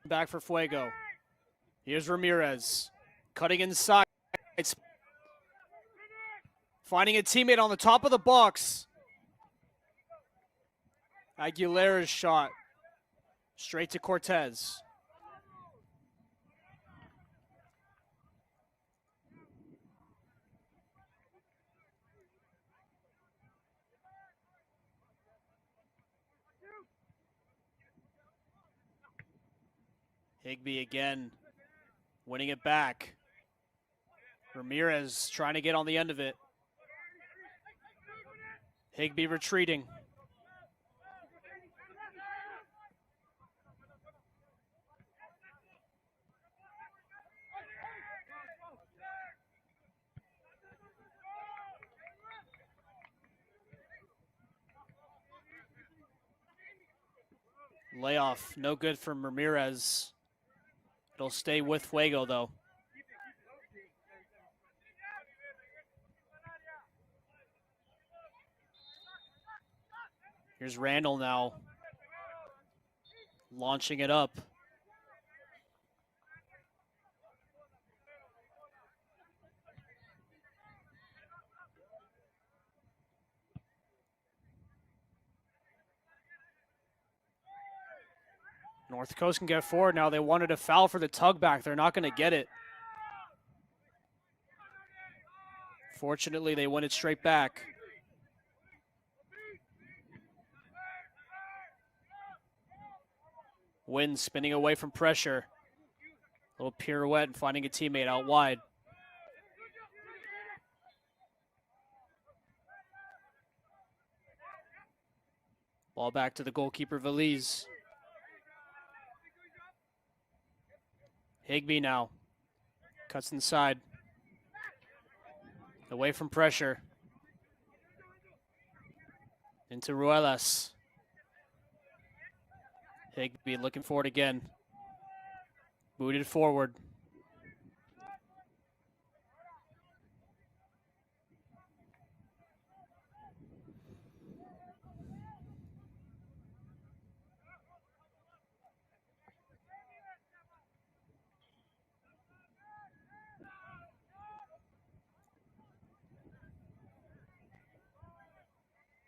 Back for Fuego. Here's Ramirez. Cutting inside. Finding a teammate on the top of the box. Aguilera's shot. Straight to Cortez. Higby again. Winning it back. Ramirez trying to get on the end of it. Higbee retreating. Layoff, no good from Ramirez. It'll stay with Fuego, though. Here's Randall now, launching it up. North Coast can get forward now. They wanted a foul for the tug back. They're not going to get it. Fortunately, they win it straight back. Wynn spinning away from pressure. Little pirouette and finding a teammate out wide. Ball back to the goalkeeper, Veliz. Higbee now. Cuts inside. Away from pressure. Into Ruelas. Higbee looking for it again. Booted forward.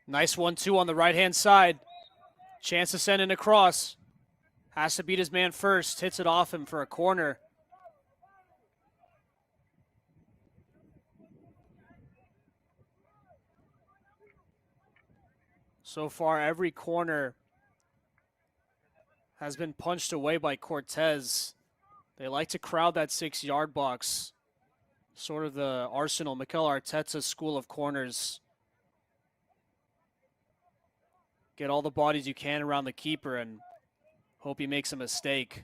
Nice 1-2 on the right-hand side. Chance to send it across. Has to beat his man first. Hits it off him for a corner. So far, every corner has been punched away by Cortez. They like to crowd that 6-yard box. Sort of the Arsenal, Mikel Arteta's school of corners. Get all the bodies you can around the keeper and hope he makes a mistake.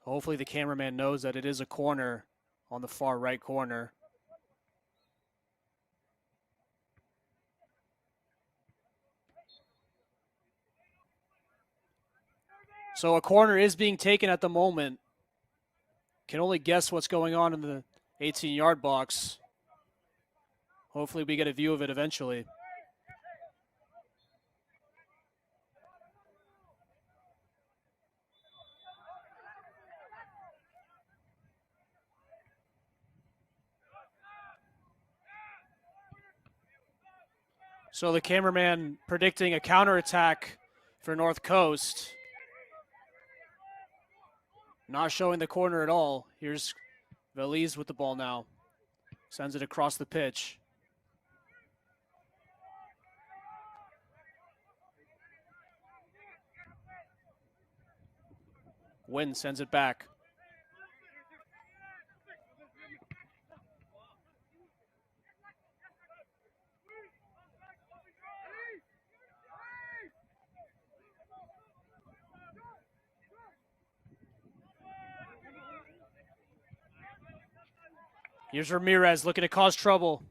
Hopefully the cameraman knows that it is a corner on the far right corner. So a corner is being taken at the moment. Can only guess what's going on in the 18-yard box. Hopefully we get a view of it eventually. So the cameraman predicting a counterattack for North Coast. Not showing the corner at all. Here's Veliz with the ball now. Sends it across the pitch. Wynn sends it back. Here's Ramirez looking to cause trouble.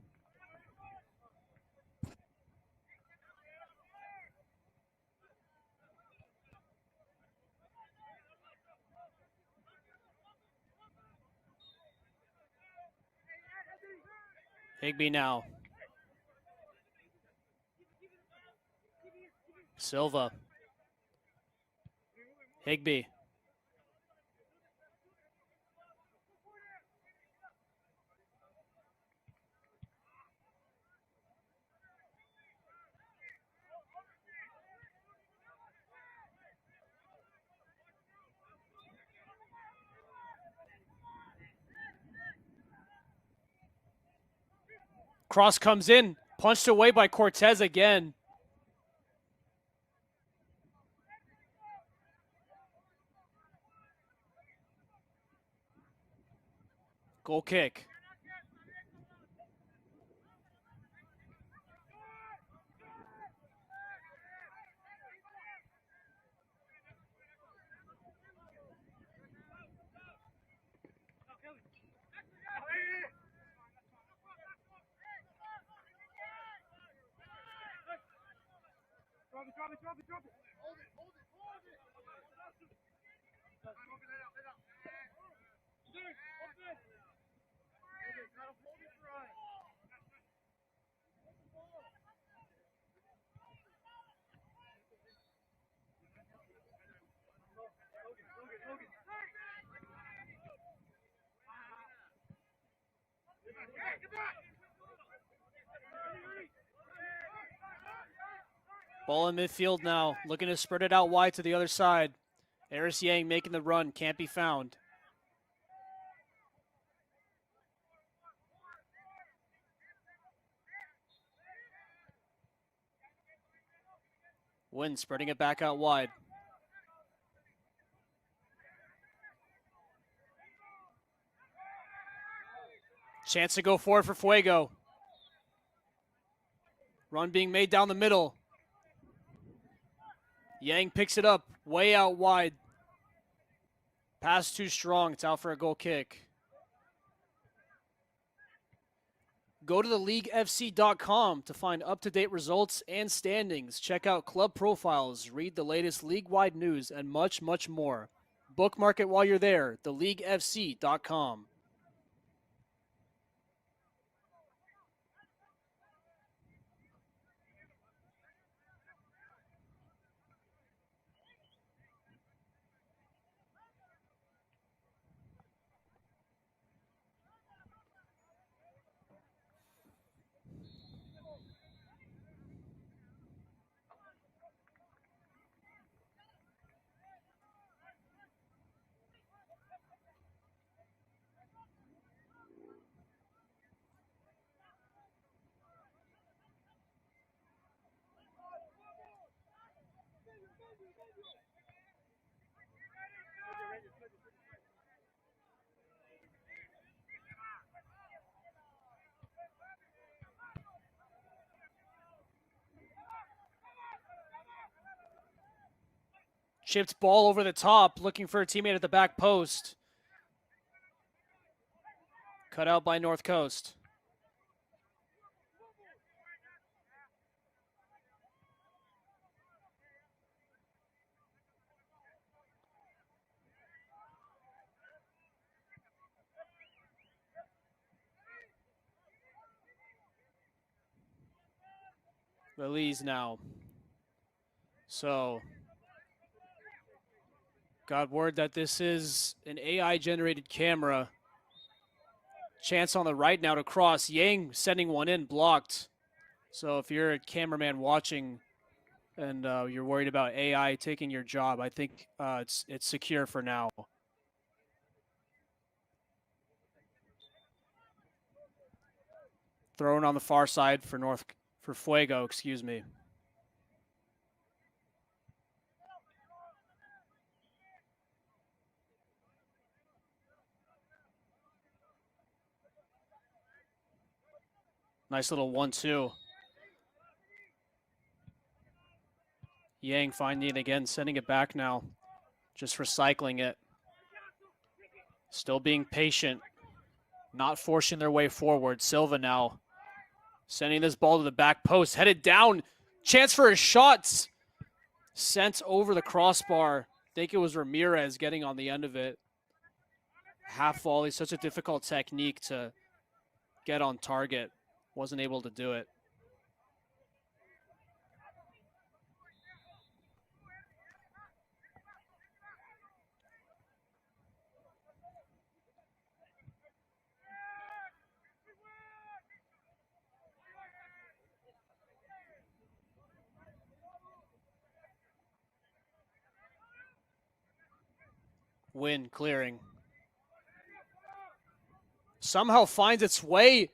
Higbee now. Silva. Higbee. Cross comes in, punched away by Cortez again. Goal kick. Ball in midfield now, looking to spread it out wide to the other side. Eris Yang making the run, can't be found. Wynn spreading it back out wide. Chance to go forward for Fuego. Run being made down the middle. Yang picks it up, way out wide. Pass too strong, it's out for a goal kick. Go to theleaguefc.com to find up-to-date results and standings. Check out club profiles, read the latest league-wide news, and much, much more. Bookmark it while you're there, theleaguefc.com. Chipped ball over the top, looking for a teammate at the back post. Cut out by North Coast. Release now. So, got word that this is an AI-generated camera. Chance on the right now to cross. Yang sending one in, blocked. So if you're a cameraman watching and you're worried about AI taking your job, I think it's secure for now. Thrown on the far side for Fuego, excuse me. Nice little 1-2. Yang finding it again, sending it back now. Just recycling it. Still being patient. Not forcing their way forward. Silva now sending this ball to the back post. Headed down. Chance for a shot. Sent over the crossbar. I think it was Ramirez getting on the end of it. Half volley. Such a difficult technique to get on target. Wasn't able to do it. Win clearing. Somehow finds its way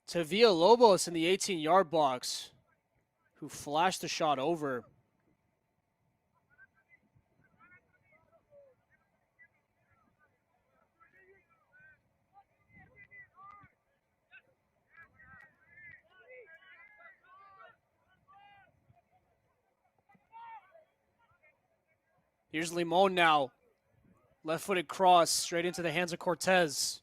to Villalobos in the 18-yard box, who flashed the shot over. Here's Limon now. Left-footed cross straight into the hands of Cortez.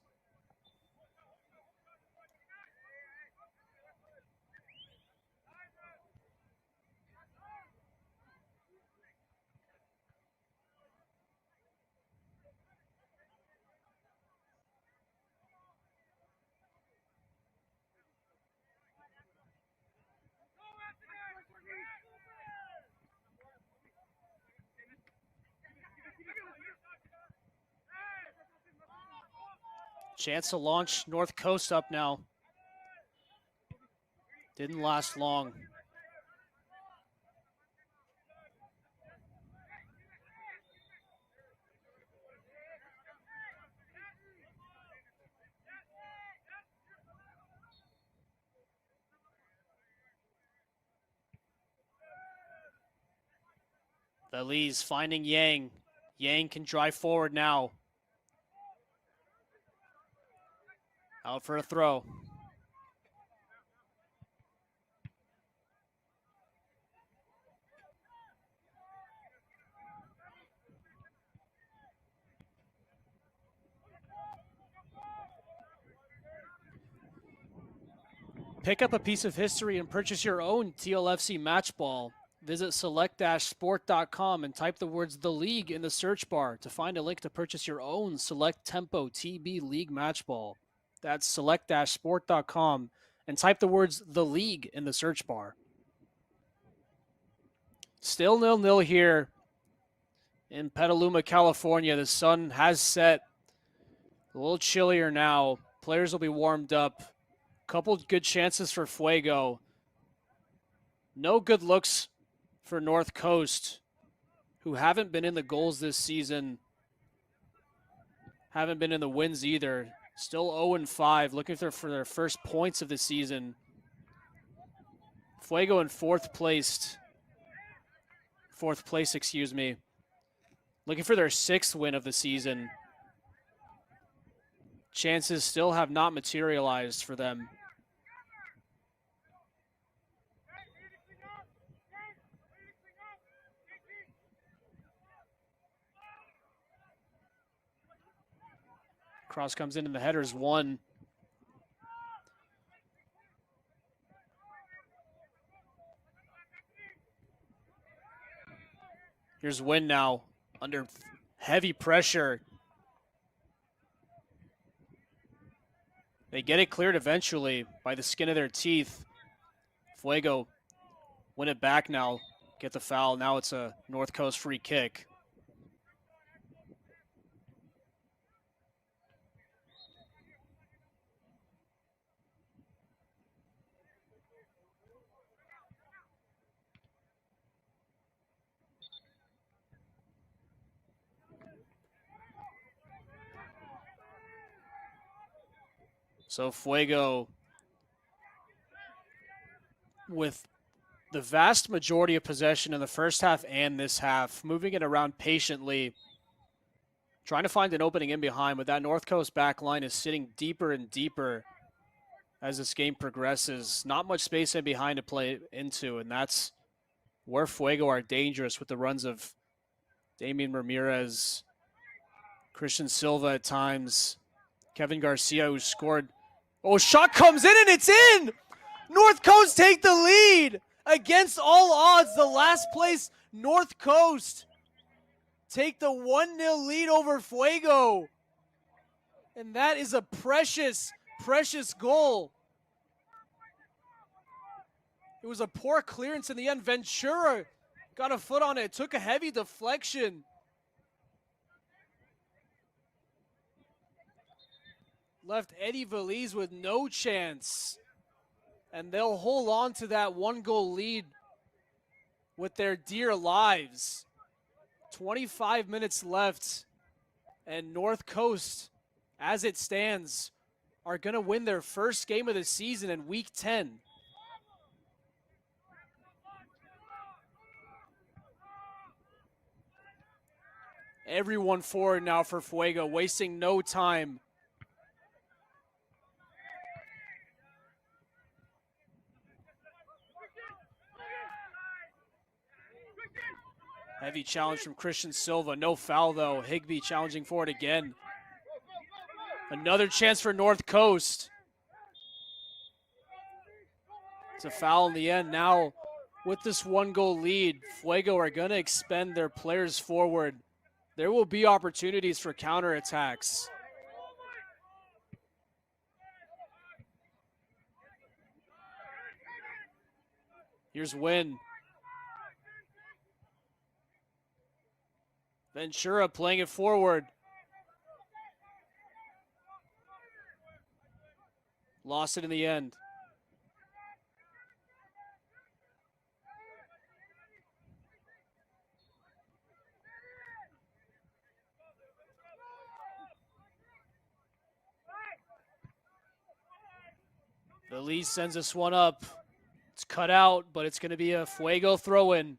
Chance to launch North Coast up now. Didn't last long. Veliz finding Yang. Yang can drive forward now. Out for a throw. Pick up a piece of history and purchase your own TLFC match ball. Visit select-sport.com and type the words "The League" in the search bar to find a link to purchase your own Select Tempo TB League match ball. That's select-sport.com and type the words "The League" in the search bar. Still 0-0 here in Petaluma, California. The sun has set. A little chillier now. Players will be warmed up. Couple good chances for Fuego. No good looks for North Coast, who haven't been in the goals this season. Haven't been in the wins either. Still 0-5, looking for their first points of the season. Fuego in fourth place, excuse me. Looking for their sixth win of the season. Chances still have not materialized for them. Cross comes in and the header's won. Here's Win now, under heavy pressure. They get it cleared eventually by the skin of their teeth. Fuego win it back now, get the foul. Now it's a North Coast free kick. So Fuego, with the vast majority of possession in the first half and this half, moving it around patiently, trying to find an opening in behind, but that North Coast back line is sitting deeper and deeper as this game progresses. Not much space in behind to play into, and that's where Fuego are dangerous with the runs of Damian Ramirez, Christian Silva at times, Kevin Garcia, who scored. Oh, shot comes in and it's in! North Coast take the lead! Against all odds, the last place North Coast take the 1-0 lead over Fuego. And that is a precious, precious goal. It was a poor clearance in the end. Ventura got a foot on it, took a heavy deflection. Left Eddie Veliz with no chance. And they'll hold on to that 1-goal lead with their dear lives. 25 minutes left. And North Coast, as it stands, are going to win their first game of the season in Week 10. Everyone forward now for Fuego, wasting no time. Heavy challenge from Christian Silva. No foul, though. Higbee challenging for it again. Another chance for North Coast. It's a foul in the end. Now, with this 1-goal lead, Fuego are going to expend their players forward. There will be opportunities for counterattacks. Here's Win. Ventura playing it forward. Lost it in the end. The lead sends this one up. It's cut out, but it's going to be a FUEGO throw-in.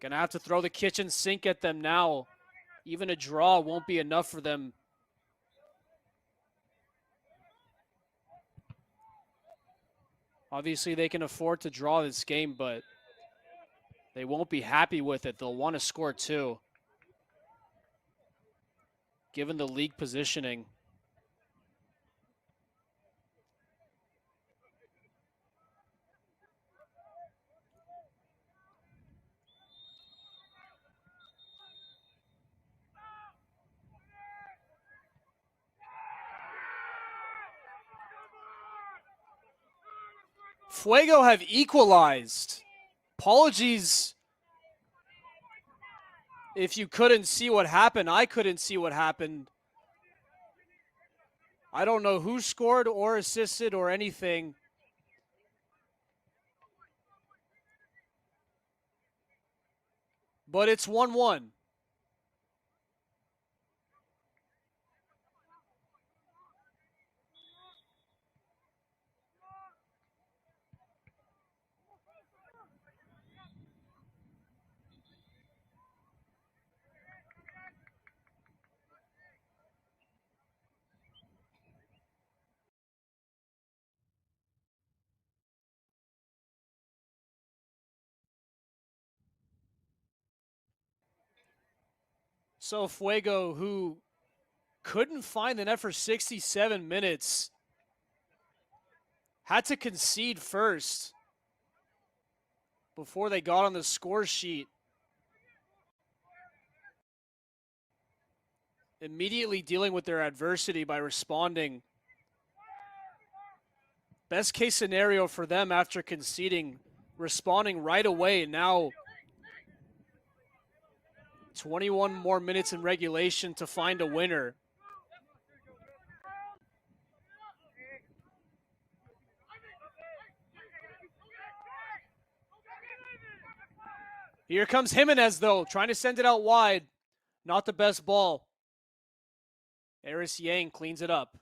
Going to have to throw the kitchen sink at them now. Even a draw won't be enough for them. Obviously, they can afford to draw this game, but they won't be happy with it. They'll want to score two, given the league positioning. FUEGO have equalized. Apologies if you couldn't see what happened. I couldn't see what happened. I don't know who scored or assisted or anything. But it's 1-1. So FUEGO, who couldn't find the net for 67 minutes, had to concede first before they got on the score sheet. Immediately dealing with their adversity by responding. Best case scenario for them after conceding, responding right away. Now 21 more minutes in regulation to find a winner. Here comes Jimenez, though, trying to send it out wide. Not the best ball. Eris Yang cleans it up.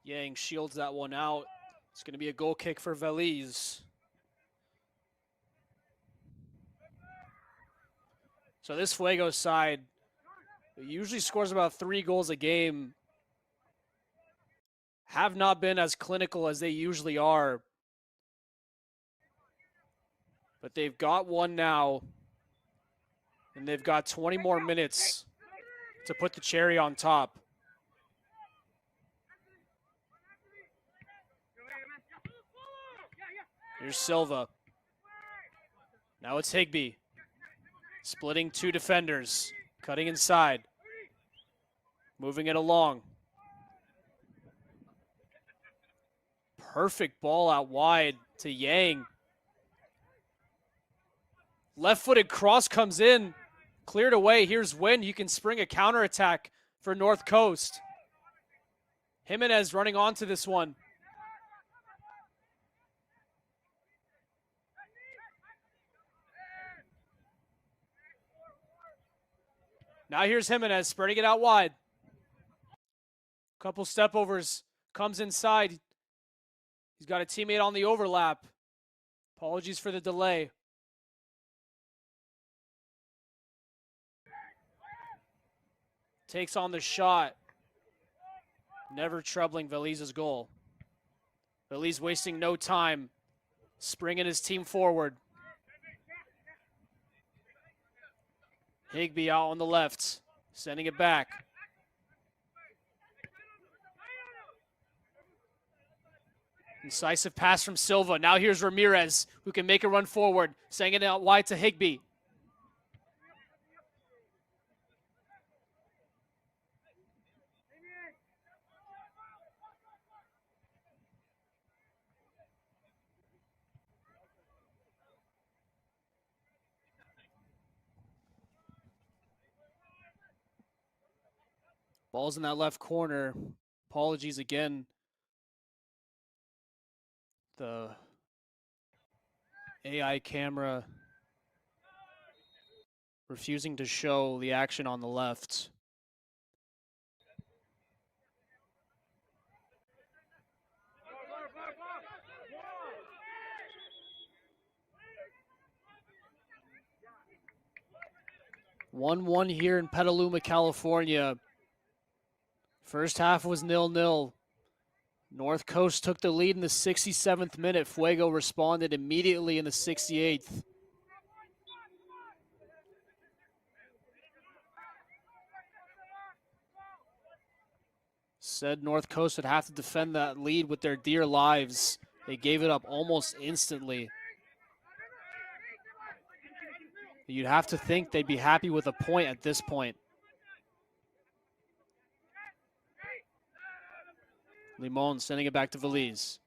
Yang shields that one out. It's going to be a goal kick for Veliz. So this FUEGO side usually scores about 3 goals a game. Have not been as clinical as they usually are. But they've got one now. And they've got 20 more minutes to put the cherry on top. Here's Silva. Now it's Higbee. Splitting 2 defenders. Cutting inside. Moving it along. Perfect ball out wide to Yang. Left-footed cross comes in. Cleared away. Here's Wynn. You can spring a counterattack for North Coast. Jimenez running onto this one. Now here's Jimenez spreading it out wide. Couple step overs. Comes inside. He's got a teammate on the overlap. Apologies for the delay. Takes on the shot. Never troubling Veliz's goal. Veliz wasting no time. Springing his team forward. Higbee out on the left. Sending it back. Incisive pass from Silva. Now here's Ramirez, who can make a run forward. Sending it out wide to Higbee. Ball's in that left corner. Apologies again. The AI camera refusing to show the action on the left. One here in Petaluma, California. First half was 0-0. North Coast took the lead in the 67th minute. Fuego responded immediately in the 68th. Said North Coast would have to defend that lead with their dear lives. They gave it up almost instantly. You'd have to think they'd be happy with a point at this point. Limon sending it back to Veliz.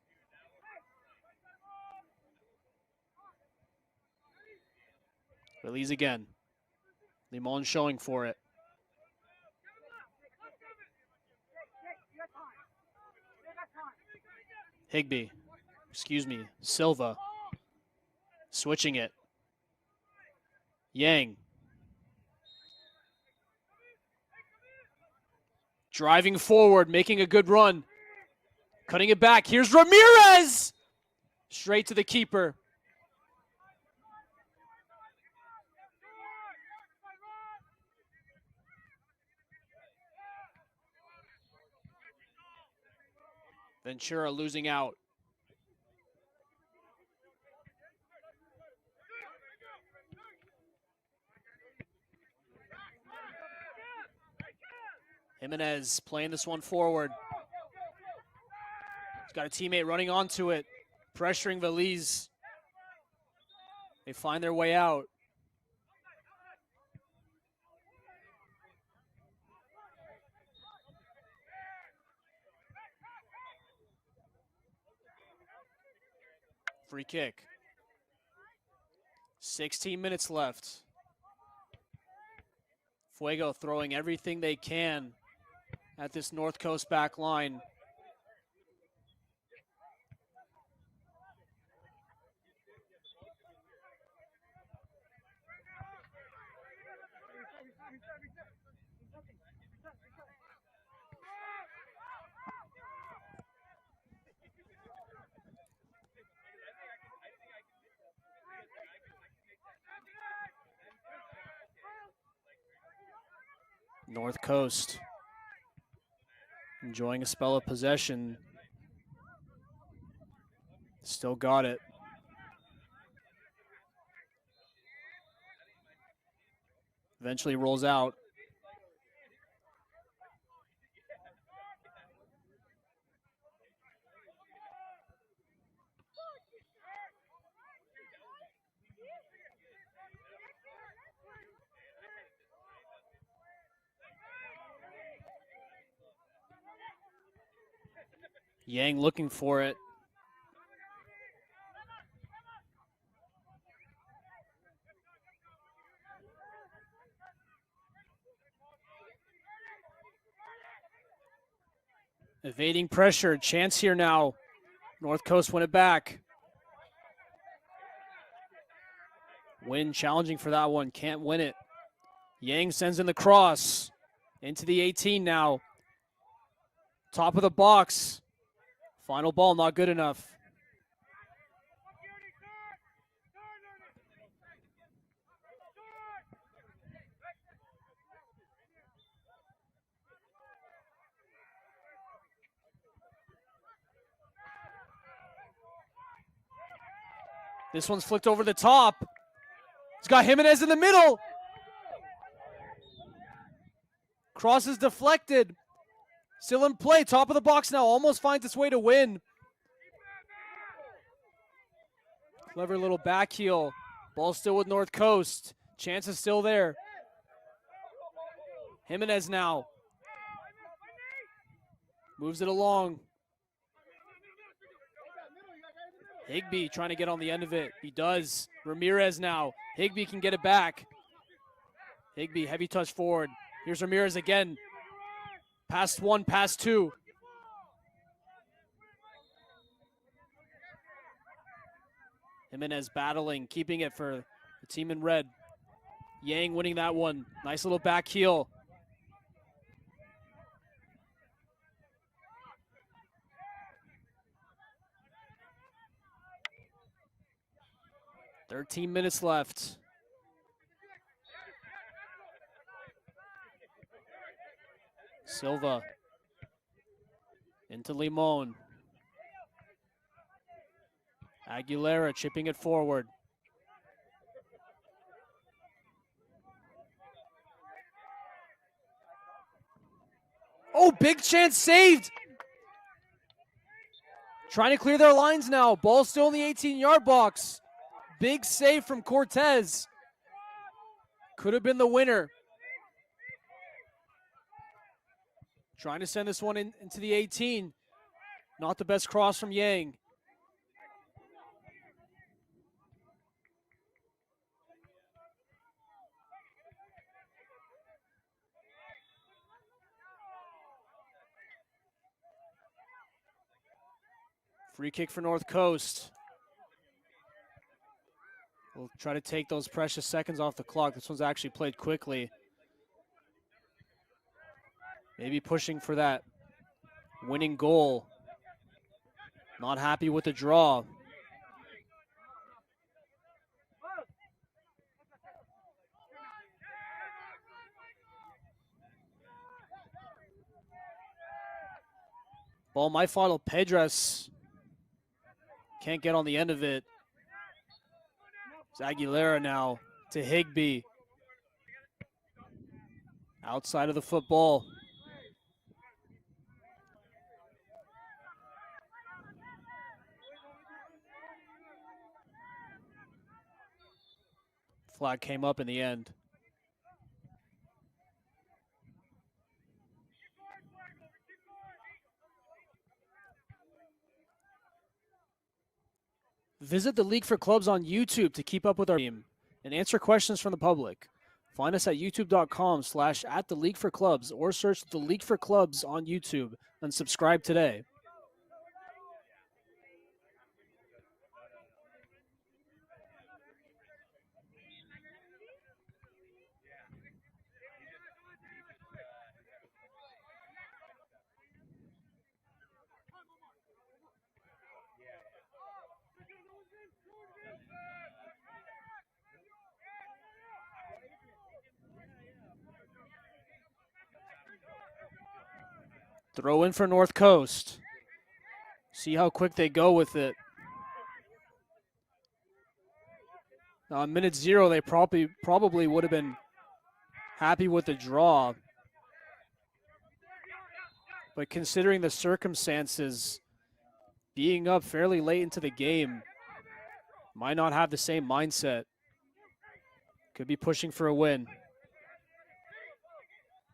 Veliz again. Limon showing for it. Higbee, excuse me, Silva. Switching it. Yang. Driving forward, making a good run. Cutting it back. Here's Ramirez! Straight to the keeper. Ventura losing out. Jimenez playing this one forward. He's got a teammate running onto it, pressuring Veliz. They find their way out. Free kick. 16 minutes left. Fuego throwing everything they can at this North Coast back line. North Coast enjoying a spell of possession. Still got it. Eventually rolls out. Yang looking for it. Evading pressure. Chance here now. North Coast win it back. Win challenging for that one. Can't win it. Yang sends in the cross. Into the 18 now. Top of the box. Final ball not good enough. This one's flicked over the top. It's got Jimenez in the middle. Cross is deflected. Still in play, top of the box now, almost finds its way to win. Clever little back heel. Ball still with North Coast. Chance is still there. Jimenez now. Moves it along. Higbee trying to get on the end of it. He does. Ramirez now. Higbee can get it back. Higbee, heavy touch forward. Here's Ramirez again. Past one, past two. Jimenez battling, keeping it for the team in red. Yang winning that one. Nice little back heel. "13 minutes left. Silva into Limon. Aguilera chipping it forward. Oh, big chance saved. Trying to clear their lines now. Ball still in the 18-yard box. Big save from Cortez. Could have been the winner. Trying to send this one into the 18. Not the best cross from Yang. Free kick for North Coast. We'll try to take those precious seconds off the clock. This one's actually played quickly. Maybe pushing for that winning goal. Not happy with the draw. Ball might follow Pedras. Can't get on the end of it. It's Aguilera now to Higbee. Outside of the football. Flag came up in the end. Visit the League for Clubs on YouTube to keep up with our team and answer questions from the public. Find us at youtube.com/@theleagueforclubs or search The League for Clubs on YouTube and subscribe today. Throw in for North Coast. See how quick they go with it. Now, on minute 0, they probably would have been happy with the draw. But considering the circumstances, being up fairly late into the game, might not have the same mindset. Could be pushing for a win.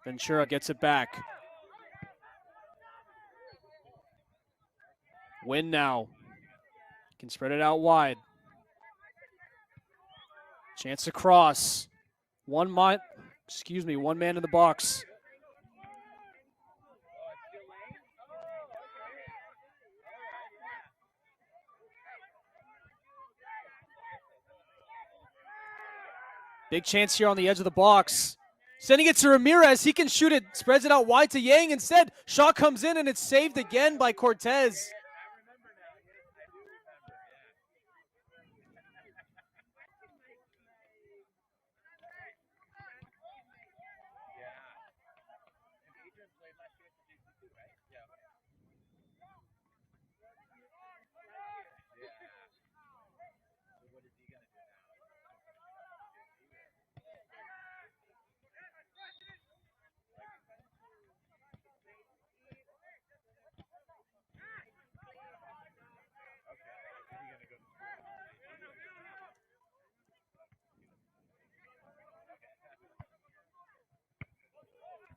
Ventura gets it back. Win now. Can spread it out wide. Chance to cross. One man in the box. Big chance here on the edge of the box. Sending it to Ramirez. He can shoot it. Spreads it out wide to Yang instead. Shot comes in and it's saved again by Cortez.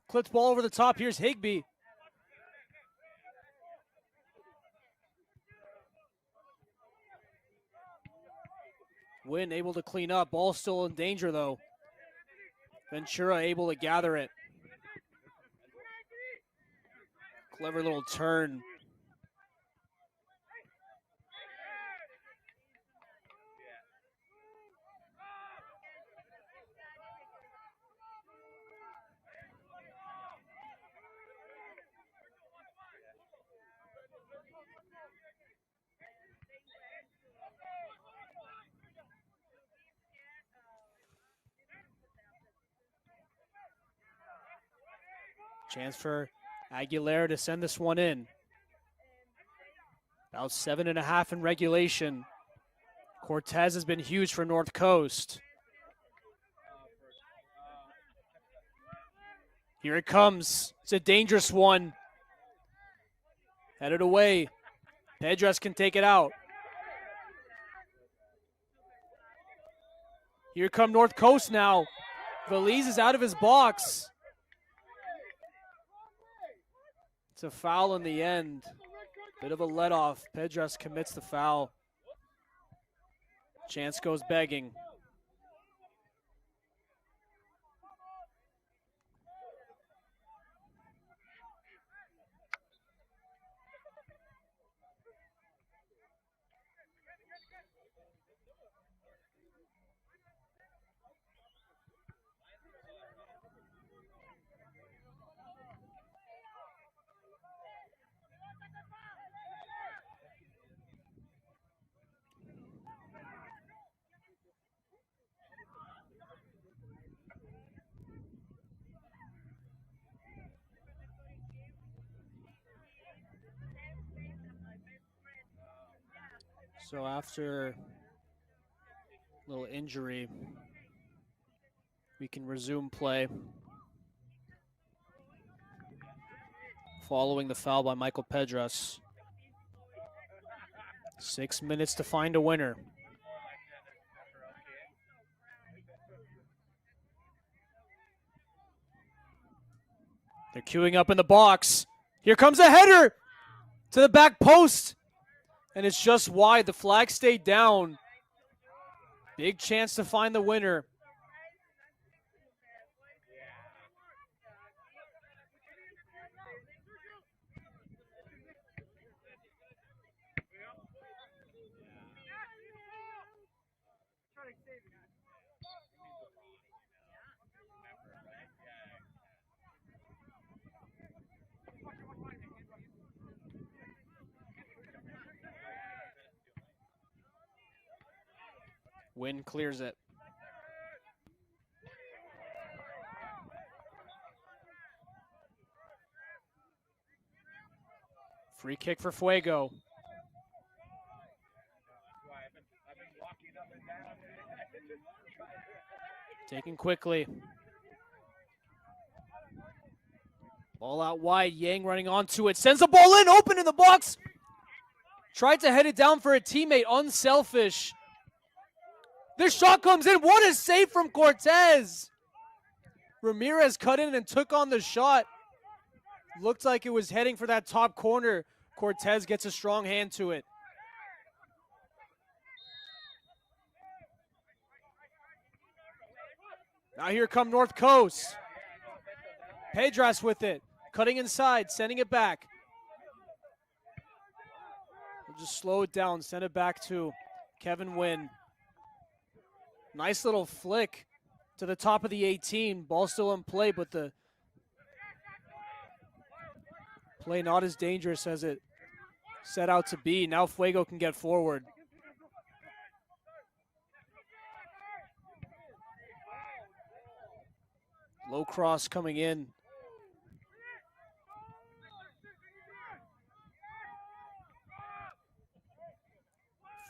Clipped ball over the top. Here's Higbee. Wynn able to clean up. Ball still in danger, though. Ventura able to gather it. Clever little turn. Chance for Aguilera to send this one in. About 7.5 in regulation. Cortez has been huge for North Coast. Here it comes. It's a dangerous one. Headed away. Pedras can take it out. Here come North Coast now. Veliz is out of his box. It's a foul in the end. Bit of a let-off. Pedras commits the foul. Chance goes begging. So after a little injury, we can resume play. Following the foul by Michael Pedras. 6 minutes to find a winner. They're queuing up in the box. Here comes a header to the back post. And it's just wide. The flag stayed down. Big chance to find the winner. Win clears it. Free kick for Fuego. Taken quickly. Ball out wide. Yang running onto it. Sends the ball in. Open in the box. Tried to head it down for a teammate. Unselfish. This shot comes in. What a save from Cortez. Ramirez cut in and took on the shot. Looked like it was heading for that top corner. Cortez gets a strong hand to it. Now here come North Coast. Pedras with it. Cutting inside, sending it back. We'll just slow it down, send it back to Kevin Wynn. Nice little flick to the top of the 18. Ball still in play, but the play not as dangerous as it set out to be. Now Fuego can get forward. Low cross coming in.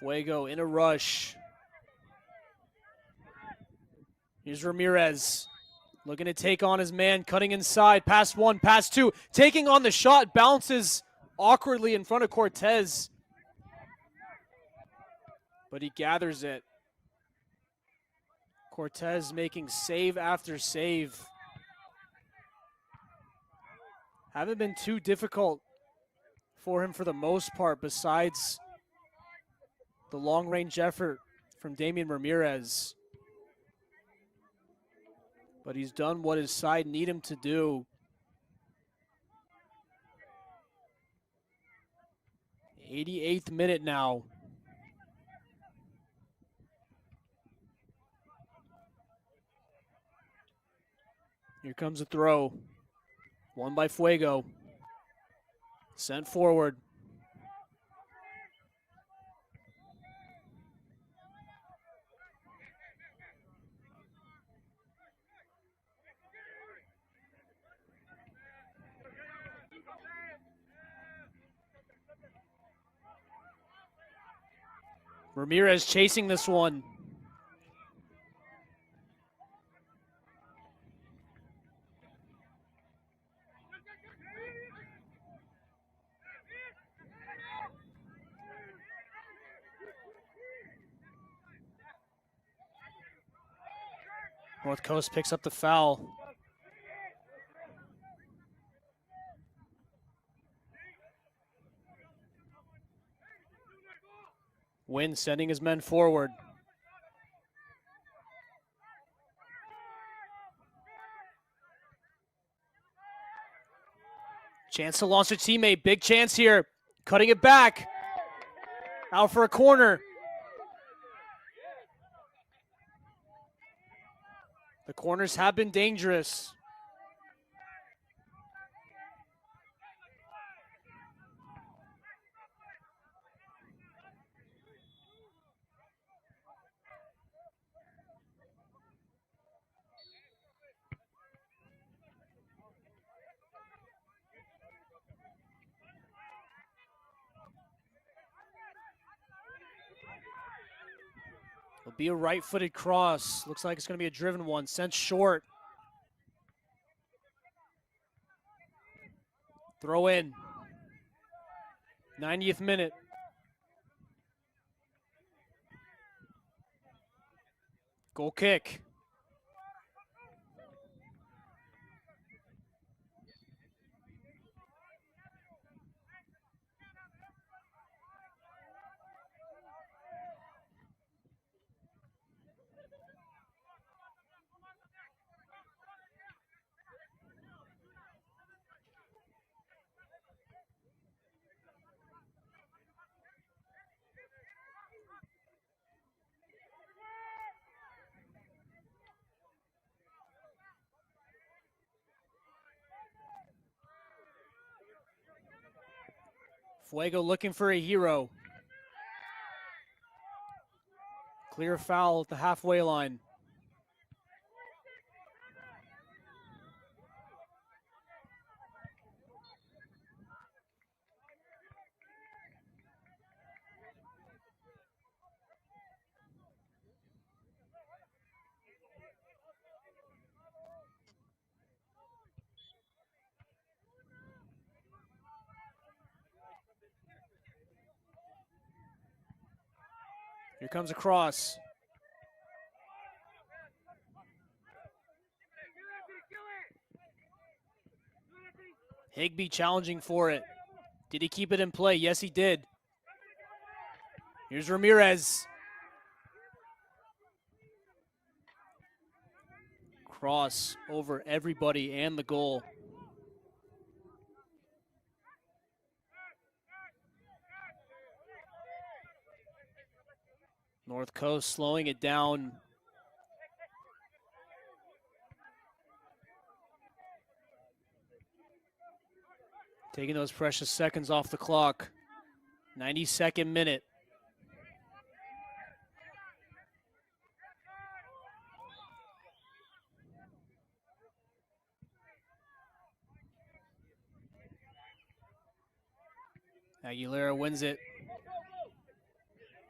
Fuego in a rush. Here's Ramirez. Looking to take on his man, cutting inside. Pass one, pass two. Taking on the shot, bounces awkwardly in front of Cortez. But he gathers it. Cortez making save after save. Haven't been too difficult for him for the most part, besides the long-range effort from Damian Ramirez. But he's done what his side need him to do. 88th minute now. Here comes a throw. Won by Fuego. Sent forward. Ramirez chasing this one. North Coast picks up the foul. Wynn sending his men forward. Chance to launch a teammate. Big chance here. Cutting it back. Out for a corner. The corners have been dangerous. It'll be a right-footed cross. Looks like it's going to be a driven one. Sent short. Throw in. 90th minute. Goal kick. Fuego looking for a hero. Clear foul at the halfway line. Here comes a cross. Higbee challenging for it. Did he keep it in play? Yes, he did. Here's Ramirez. Cross over everybody and the goal. North Coast slowing it down. Taking those precious seconds off the clock. 92nd minute. Aguilera wins it.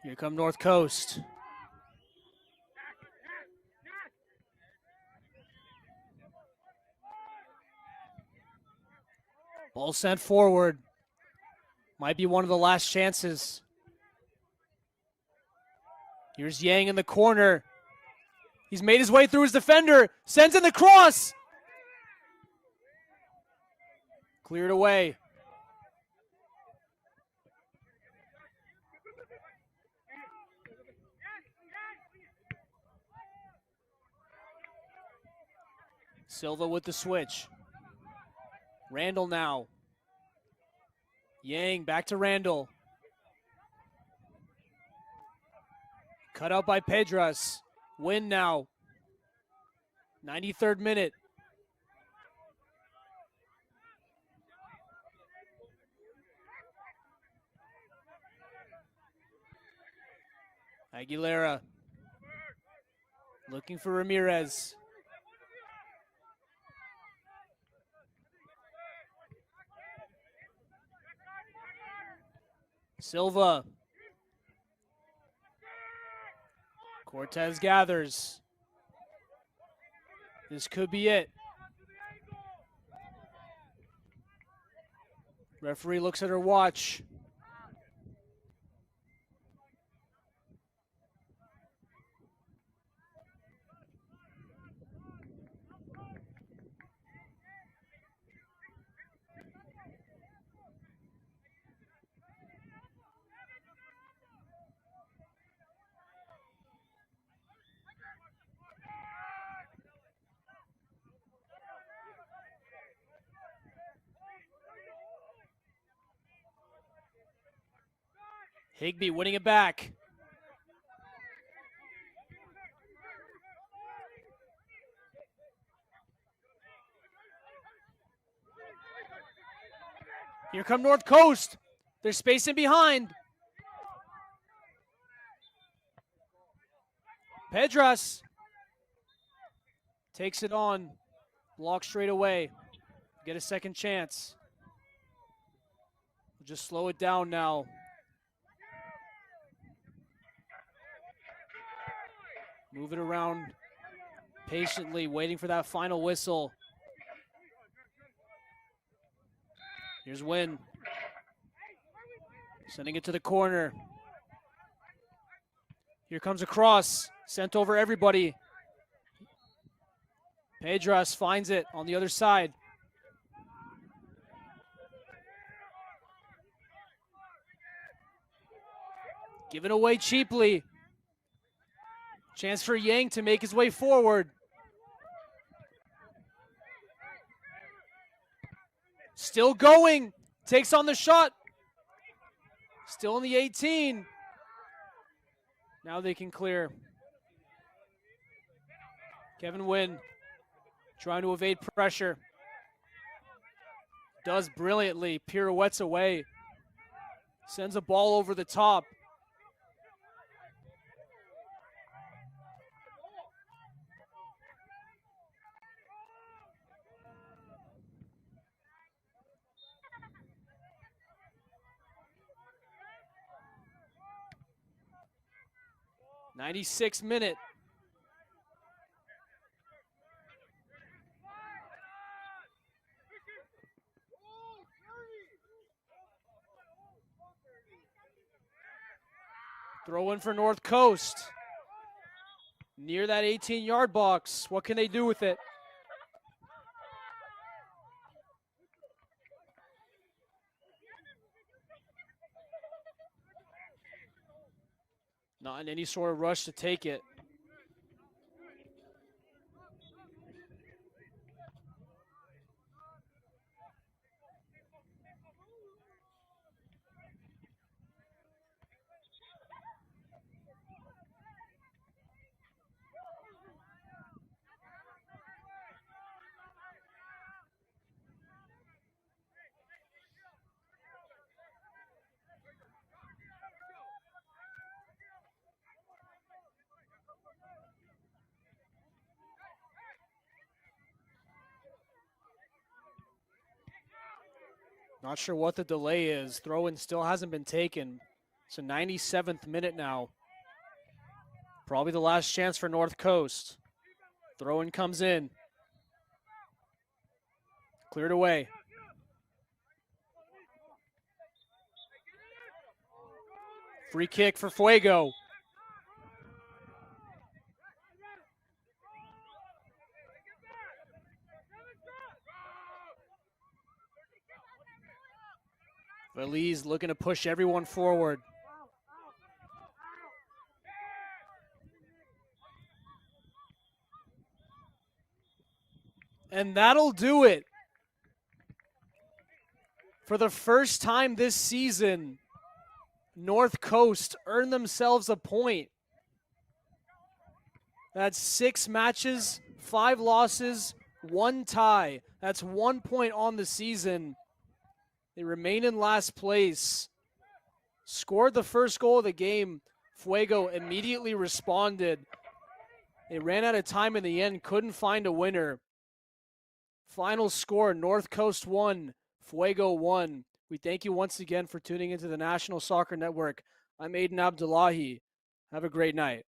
Here come North Coast. Ball sent forward. Might be one of the last chances. Here's Yang in the corner. He's made his way through his defender. Sends in the cross. Cleared away. Silva with the switch. Randall now. Yang back to Randall. Cut out by Pedras. Win now. 93rd minute. Aguilera looking for Ramirez. Silva. Cortez gathers. This could be it. Referee looks at her watch. Higbee winning it back. Here come North Coast. They're spacing behind. Pedras takes it on. Block straight away. Get a second chance. We'll just slow it down now. Move it around patiently, waiting for that final whistle. Here's Wynn. Sending it to the corner. Here comes a cross. Sent over everybody. Pedras finds it on the other side. Given away cheaply. Chance for Yang to make his way forward. Still going. Takes on the shot. Still in the 18. Now they can clear. Kevin Wynn trying to evade pressure. Does brilliantly. Pirouettes away. Sends a ball over the top. '96th minute. Throw in for North Coast. Near that 18-yard box. What can they do with it? Not in any sort of rush to take it. Not sure what the delay is. Throw-in still hasn't been taken. It's a 97th minute now. Probably the last chance for North Coast. Throw-in comes in. Cleared away. Free kick for Fuego. Veliz looking to push everyone forward. And that'll do it. For the first time this season, North Coast earned themselves a point That's 6 matches, 5 losses, 1 tie. That's 1 point on the season. They remain in last place. Scored the first goal of the game. Fuego immediately responded. They ran out of time in the end, couldn't find a winner. Final score, North Coast 1, Fuego 1. We thank you once again for tuning into the National Soccer Network. I'm Aiden Abdullahi. Have a great night.